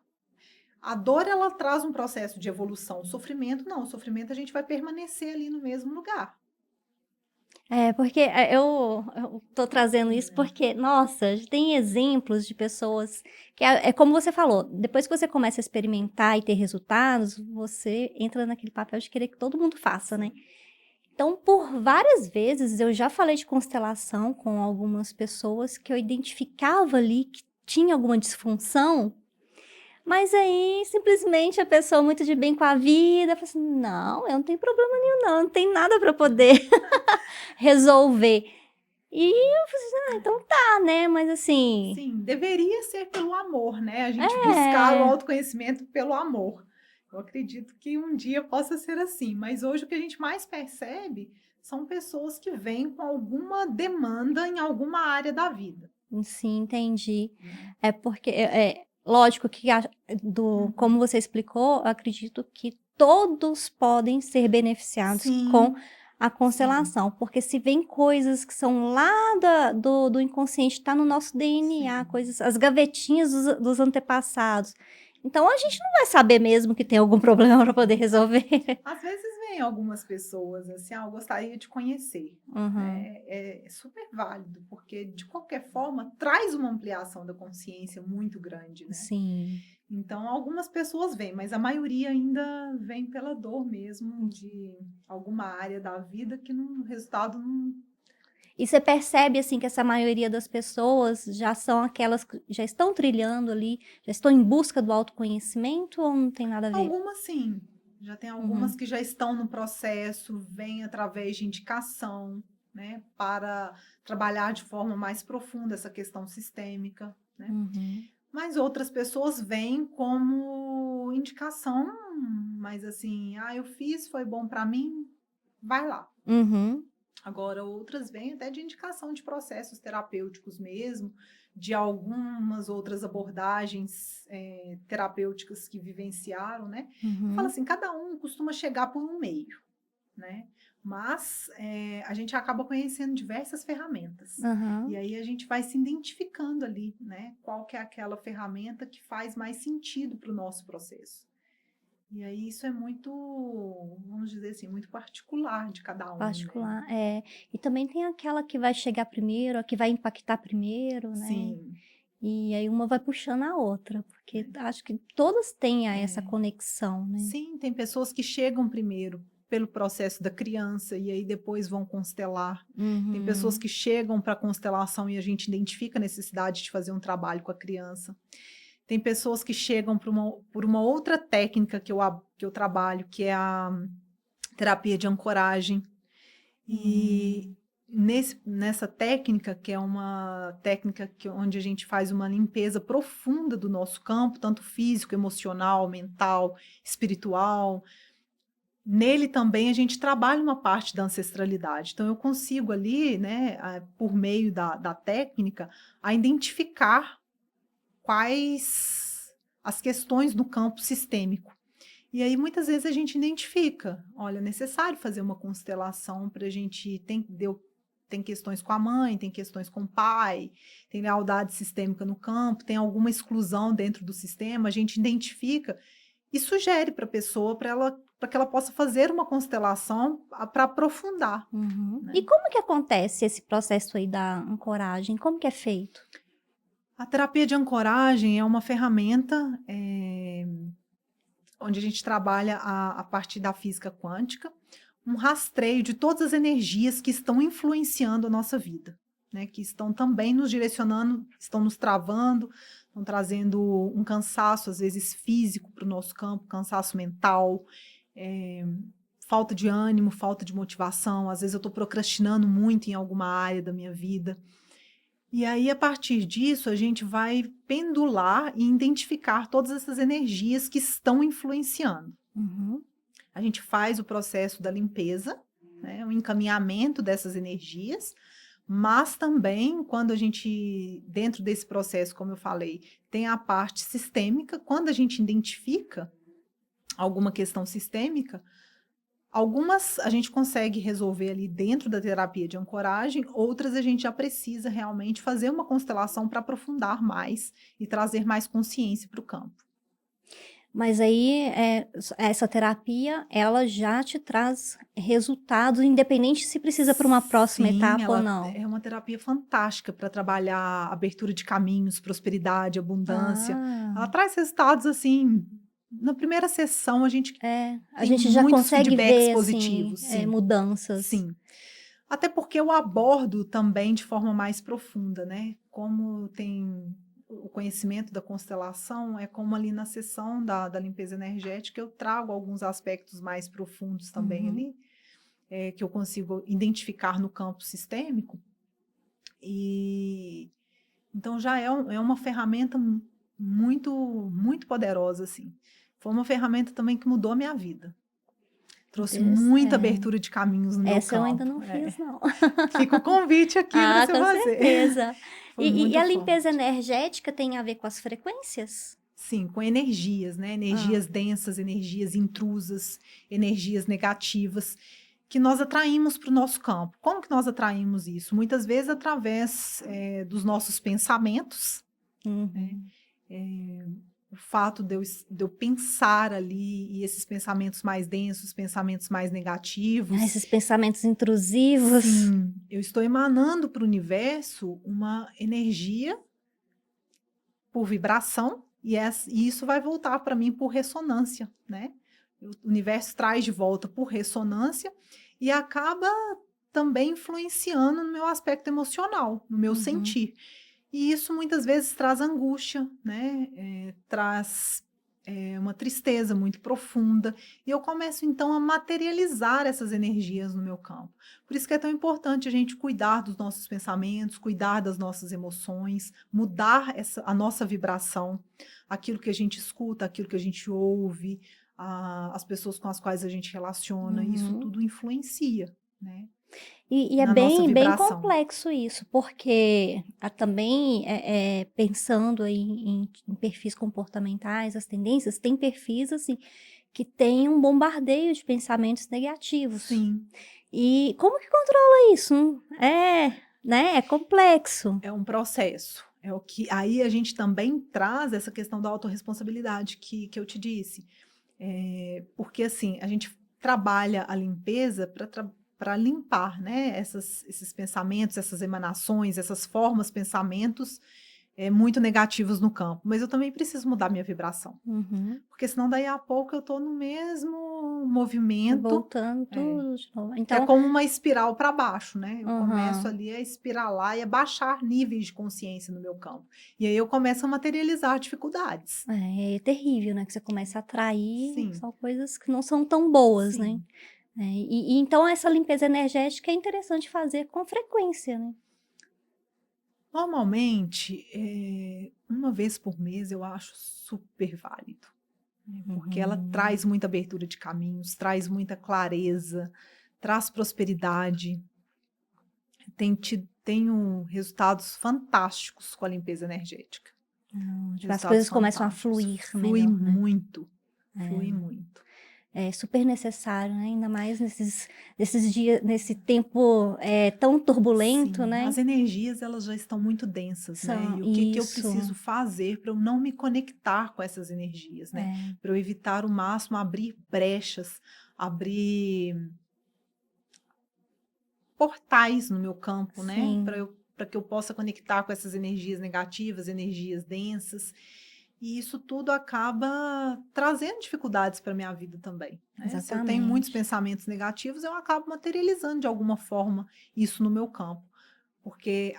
A dor, ela traz um processo de evolução. O sofrimento, não. O sofrimento, a gente vai permanecer ali no mesmo lugar. Porque eu tô trazendo isso porque, nossa, tem exemplos de pessoas que é como você falou, depois que você começa a experimentar e ter resultados, você entra naquele papel de querer que todo mundo faça, né? Então, por várias vezes, eu já falei de constelação com algumas pessoas que eu identificava ali que tinha alguma disfunção, mas aí, simplesmente, a pessoa muito de bem com a vida, fala assim, não, eu não tenho problema nenhum, não tem nada para poder resolver. E eu falei assim, então tá, né, mas assim... Sim, deveria ser pelo amor, né? A gente buscar o autoconhecimento pelo amor. Eu acredito que um dia possa ser assim, mas hoje o que a gente mais percebe são pessoas que vêm com alguma demanda em alguma área da vida. Sim, entendi. É porque... Lógico que, como você explicou, eu acredito que todos podem ser beneficiados com a constelação, porque se vem coisas que são lá do inconsciente, está no nosso DNA, coisas, as gavetinhas dos antepassados. Então, a gente não vai saber mesmo que tem algum problema para poder resolver. Às vezes vem algumas pessoas assim, eu gostaria de conhecer. Uhum. É super válido, porque de qualquer forma traz uma ampliação da consciência muito grande, né? Sim. Então, algumas pessoas vêm, mas a maioria ainda vem pela dor mesmo de alguma área da vida que o resultado não. E você percebe, assim, que essa maioria das pessoas já são aquelas que já estão trilhando ali, já estão em busca do autoconhecimento ou não tem nada a ver? Algumas sim, já tem algumas Uhum. que já estão no processo, vêm através de indicação, né, para trabalhar de forma mais profunda essa questão sistêmica, né? Uhum. Mas outras pessoas vêm como indicação, mas assim, eu fiz, foi bom para mim, vai lá. Uhum. Agora, outras vêm até de indicação de processos terapêuticos mesmo, de algumas outras abordagens terapêuticas que vivenciaram, né? Fala Uhum. assim, cada um costuma chegar por um meio, né? Mas a gente acaba conhecendo diversas ferramentas. E Aham. aí a gente vai se identificando ali, né? Qual que é aquela ferramenta que faz mais sentido para o nosso processo. E aí isso é muito, vamos dizer assim, muito particular de cada um, né? Particular, é. E também tem aquela que vai chegar primeiro, a que vai impactar primeiro, né? Sim, E aí uma vai puxando a outra, porque né? acho que todas têm essa É. conexão, né? Sim, tem pessoas que chegam primeiro pelo processo da criança e aí depois vão constelar. Tem pessoas Uhum. que chegam para a constelação e a gente identifica a necessidade de fazer um trabalho com a criança. Tem pessoas que chegam por uma outra técnica que eu trabalho, que é a terapia de ancoragem. E Hum. nessa técnica, que é uma técnica onde a gente faz uma limpeza profunda do nosso campo, tanto físico, emocional, mental, espiritual, nele também a gente trabalha uma parte da ancestralidade. Então, eu consigo ali, né, por meio da técnica, a identificar quais as questões do campo sistêmico. E aí, muitas vezes, a gente identifica, olha, é necessário fazer uma constelação para a gente. Tem questões com a mãe, tem questões com o pai, tem lealdade sistêmica no campo, tem alguma exclusão dentro do sistema, a gente identifica e sugere para a pessoa para que ela possa fazer uma constelação para aprofundar, Uhum. E né? como que acontece esse processo aí da ancoragem? Como que é feito? A terapia de ancoragem é uma ferramenta onde a gente trabalha a partir da física quântica, um rastreio de todas as energias que estão influenciando a nossa vida, né? Que estão também nos direcionando, estão nos travando, estão trazendo um cansaço, às vezes físico, para o nosso campo, cansaço mental, falta de ânimo, falta de motivação. Às vezes eu estou procrastinando muito em alguma área da minha vida. E aí, a partir disso, a gente vai pendular e identificar todas essas energias que estão influenciando. Uhum. A gente faz o processo da limpeza, né, o encaminhamento dessas energias, mas também quando a gente, dentro desse processo, como eu falei, tem a parte sistêmica, quando a gente identifica alguma questão sistêmica, algumas a gente consegue resolver ali dentro da terapia de ancoragem, outras a gente já precisa realmente fazer uma constelação para aprofundar mais e trazer mais consciência para o campo. Mas aí, essa terapia, ela já te traz resultados, independente se precisa para uma próxima Sim, etapa ou ela não? é uma terapia fantástica para trabalhar abertura de caminhos, prosperidade, abundância. Ela Ah, traz resultados assim. Na primeira sessão, a gente a tem gente já muitos consegue feedbacks ver, assim, positivos, sim, mudanças. sim. Até porque eu abordo também de forma mais profunda, né? Como tem o conhecimento da constelação, é como ali na sessão da limpeza energética, eu trago alguns aspectos mais profundos também Uhum. ali, que eu consigo identificar no campo sistêmico. E então já é uma ferramenta muito, muito poderosa, assim. Foi uma ferramenta também que mudou a minha vida. Trouxe muita abertura de caminhos no meu Essa eu ainda campo. não fiz não. Fica o convite aqui para Ah, você com fazer. certeza. Foi E muito a limpeza forte. energética tem a ver com as frequências? Sim, com energias, né? Ah, Energias densas, energias intrusas, energias negativas, que nós atraímos para o nosso campo. Como que nós atraímos isso? Muitas vezes através dos nossos pensamentos, né? uhum. o fato de eu pensar ali, e esses pensamentos mais densos, pensamentos mais negativos. Esses pensamentos intrusivos. Sim, eu estou emanando para o universo uma energia por vibração, e isso vai voltar para mim por ressonância, né? O universo traz de volta por ressonância e acaba também influenciando no meu aspecto emocional, no meu Uhum. sentir. E isso muitas vezes traz angústia, né? Traz uma tristeza muito profunda. E eu começo então a materializar essas energias no meu campo. Por isso que é tão importante a gente cuidar dos nossos pensamentos, cuidar das nossas emoções, mudar a nossa vibração, aquilo que a gente escuta, aquilo que a gente ouve, as pessoas com as quais a gente relaciona, isso Uhum. tudo influencia, né? E é Na nossa bem vibração. complexo isso, porque também pensando aí em perfis comportamentais, as tendências, tem perfis assim que tem um bombardeio de pensamentos negativos. Sim. E como que controla isso? Né? É complexo. É um processo. É o que aí a gente também traz essa questão da autorresponsabilidade que eu te disse. Porque assim, a gente trabalha a limpeza para limpar, né, esses pensamentos, essas emanações, essas formas, pensamentos muito negativos no campo. Mas eu também preciso mudar minha vibração. Uhum. Porque senão daí a pouco eu estou no mesmo movimento. Voltando É, tudo de novo. que é Então, como uma espiral para baixo, né? Eu começo uhum. ali a espiralar e a baixar níveis de consciência no meu campo. E aí eu começo a materializar dificuldades. É terrível, né? Que você começa a atrair Sim, só coisas que não são tão boas, né? sim. E então essa limpeza energética é interessante fazer com frequência, né? Normalmente, uma vez por mês eu acho super válido, né? Porque ela Uhum. traz muita abertura de caminhos, traz muita clareza, traz prosperidade. Tenho resultados fantásticos com a limpeza energética. Tipo, as Resultados coisas começam a fantásticos. fluir Flui melhor, né? muito, flui muito. É super necessário, né? Ainda mais nesses dias, nesse tempo tão turbulento, Sim, né? as energias elas já estão muito densas, né? São E o que que eu isso. preciso fazer para eu não me conectar com essas energias, né? É, Para eu evitar o máximo abrir brechas, abrir portais no meu campo, né? sim, Para que eu possa conectar com essas energias negativas, energias densas. E isso tudo acaba trazendo dificuldades para minha vida também, né? Se eu tenho muitos exatamente. pensamentos negativos, eu acabo materializando de alguma forma isso no meu campo, porque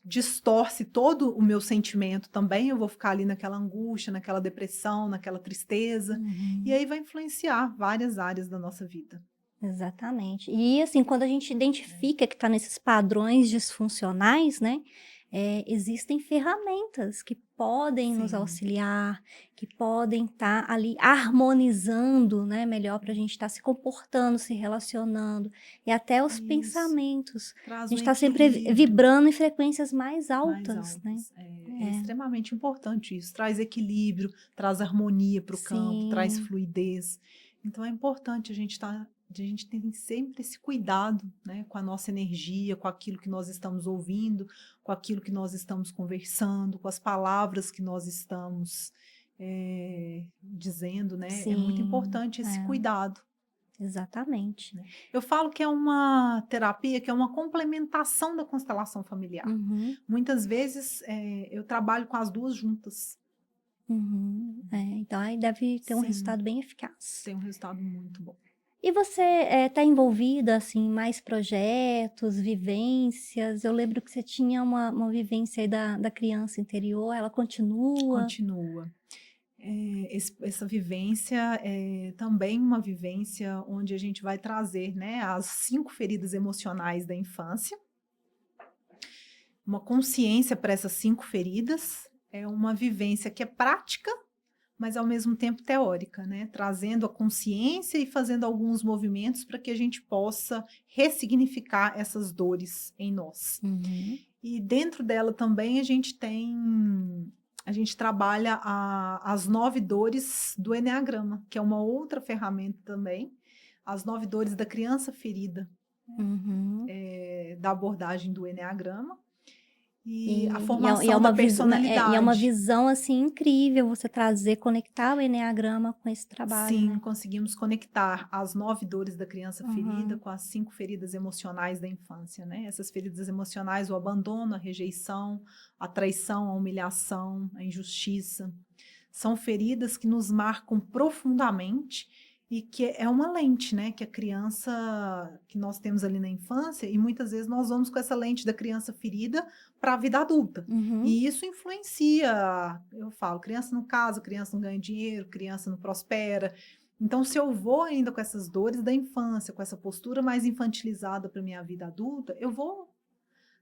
distorce todo o meu sentimento também, eu vou ficar ali naquela angústia, naquela depressão, naquela tristeza, e Uhum. aí vai influenciar várias áreas da nossa vida. Exatamente. E assim, quando a gente identifica que está nesses padrões disfuncionais, né, existem ferramentas que podem nos Sim, auxiliar, que podem estar ali harmonizando, né, melhor para a gente estar se comportando, se relacionando, e até os isso. pensamentos. A Traz gente um está sempre equilíbrio vibrando em frequências mais mais altas, né? altas. É É, extremamente importante isso. Traz equilíbrio, traz harmonia para o campo, traz sim, fluidez. Então é importante a gente tem sempre esse cuidado, né, com a nossa energia, com aquilo que nós estamos ouvindo, com aquilo que nós estamos conversando, com as palavras que nós estamos dizendo, né? É muito sim, importante esse cuidado. exatamente. Né? Eu falo que é uma terapia que é uma complementação da constelação familiar. Uhum. Muitas vezes eu trabalho com as duas juntas. Uhum. Então aí deve ter um Sim, resultado bem eficaz. tem um resultado muito bom. E você está envolvida assim, em mais projetos, vivências? Eu lembro que você tinha uma vivência aí da criança interior, ela continua? Continua. Essa vivência é também uma vivência onde a gente vai trazer, né, as 5 feridas emocionais da infância, uma consciência para essas 5 feridas, é uma vivência que é prática, mas ao mesmo tempo teórica, né? Trazendo a consciência e fazendo alguns movimentos para que a gente possa ressignificar essas dores em nós. Uhum. E dentro dela também a gente trabalha as 9 dores do Eneagrama, que é uma outra ferramenta também, as 9 dores da criança ferida, Uhum. da abordagem do Eneagrama. e a E formação é da uma e é uma personalidade. visão, assim, incrível você trazer, conectar o eneagrama com esse trabalho, Sim, né. conseguimos conectar as 9 dores da criança ferida Uhum. com as 5 feridas emocionais da infância, né. Essas feridas emocionais, o abandono, a rejeição, a traição, a humilhação, a injustiça, são feridas que nos marcam profundamente e que é uma lente, né, que a criança que nós temos ali na infância e muitas vezes nós vamos com essa lente da criança ferida para a vida adulta. Uhum. E isso influencia, eu falo, criança não casa, criança não ganha dinheiro, criança não prospera. Então, se eu vou ainda com essas dores da infância, com essa postura mais infantilizada para minha vida adulta, eu vou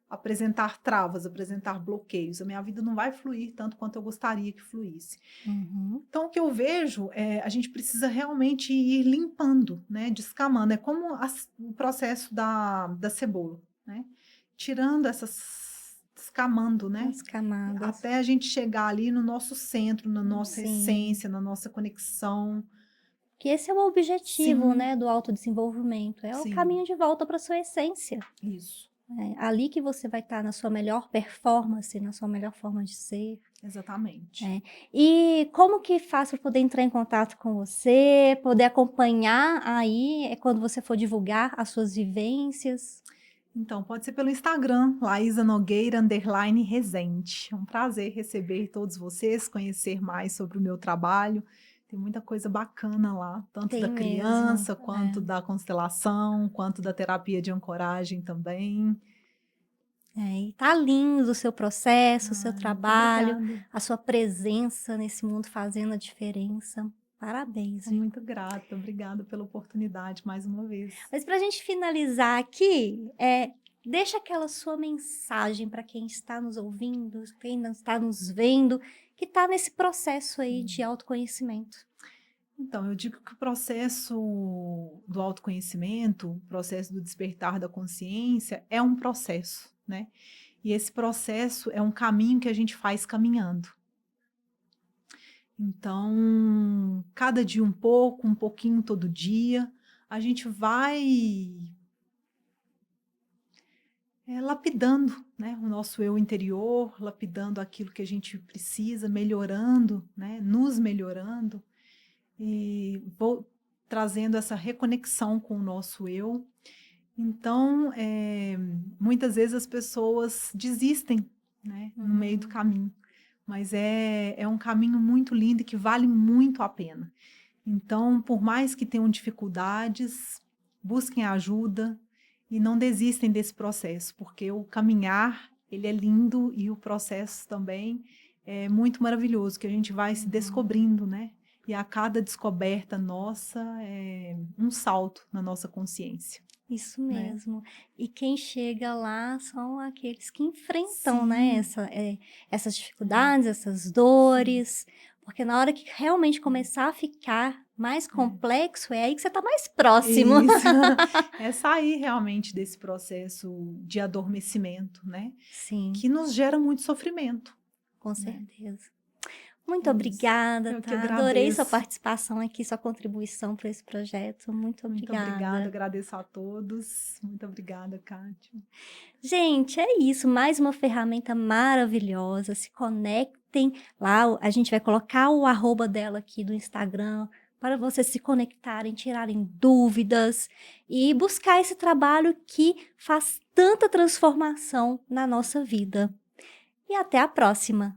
apresentar travas, apresentar bloqueios. A minha vida não vai fluir tanto quanto eu gostaria que fluísse. Uhum. Então, o que eu vejo é a gente precisa realmente ir limpando, né, descamando. É como o processo da cebola, né? Tirando essas, descamando, né? As camadas. Até a gente chegar ali no nosso centro, na nossa Sim. essência, na nossa conexão. Que esse é o objetivo, Sim, né, do autodesenvolvimento, é o sim, caminho de volta para sua essência. isso, É ali que você vai estar na sua melhor performance, na sua melhor forma de ser. exatamente. É. E como que faz para poder entrar em contato com você, poder acompanhar aí, é quando você for divulgar as suas vivências? Então, pode ser pelo Instagram, Laísa Nogueira, _ Resende. É um prazer receber todos vocês, conhecer mais sobre o meu trabalho. Tem muita coisa bacana lá, tanto da Tem mesmo, criança, quanto da constelação, quanto da terapia de ancoragem também. e tá lindo o seu processo, o seu Ai, muito trabalho, obrigada. a sua presença nesse mundo fazendo a diferença. Parabéns, Sou viu. muito grata, obrigada pela oportunidade mais uma vez. Mas para a gente finalizar aqui, deixa aquela sua mensagem para quem está nos ouvindo, quem não está nos vendo, que está nesse processo aí de autoconhecimento. Então, eu digo que o processo do autoconhecimento, o processo do despertar da consciência, é um processo, né? E esse processo é um caminho que a gente faz caminhando. Então, cada dia um pouquinho todo dia, a gente vai lapidando, né, o nosso eu interior, lapidando aquilo que a gente precisa, melhorando, né, nos melhorando e vou trazendo essa reconexão com o nosso eu. Então, muitas vezes as pessoas desistem, né, no meio do Uhum. caminho, mas é um caminho muito lindo e que vale muito a pena. Então, por mais que tenham dificuldades, busquem ajuda e não desistem desse processo, porque o caminhar, ele é lindo e o processo também é muito maravilhoso, que a gente vai se Uhum. descobrindo, né? E a cada descoberta nossa é um salto na nossa consciência, Isso né? mesmo. E quem chega lá são aqueles que enfrentam, né, Sim, essas é, dificuldades, essas sim, dores, porque na hora que realmente começar a ficar mais é. complexo, é aí que você está mais próximo. Isso, é sair realmente desse processo de adormecimento, né? Sim, Que nos gera muito sofrimento, com né? certeza. Muito É isso. obrigada, Eu que tá? Adorei sua agradeço. participação aqui, sua contribuição para esse projeto. Muito Muito obrigada, obrigada. agradeço a todos. Muito obrigada, Kátia. Gente, é isso, mais uma ferramenta maravilhosa. Se conectem lá, a gente vai colocar o arroba dela aqui do Instagram para vocês se conectarem, tirarem dúvidas e buscar esse trabalho que faz tanta transformação na nossa vida. E até a próxima!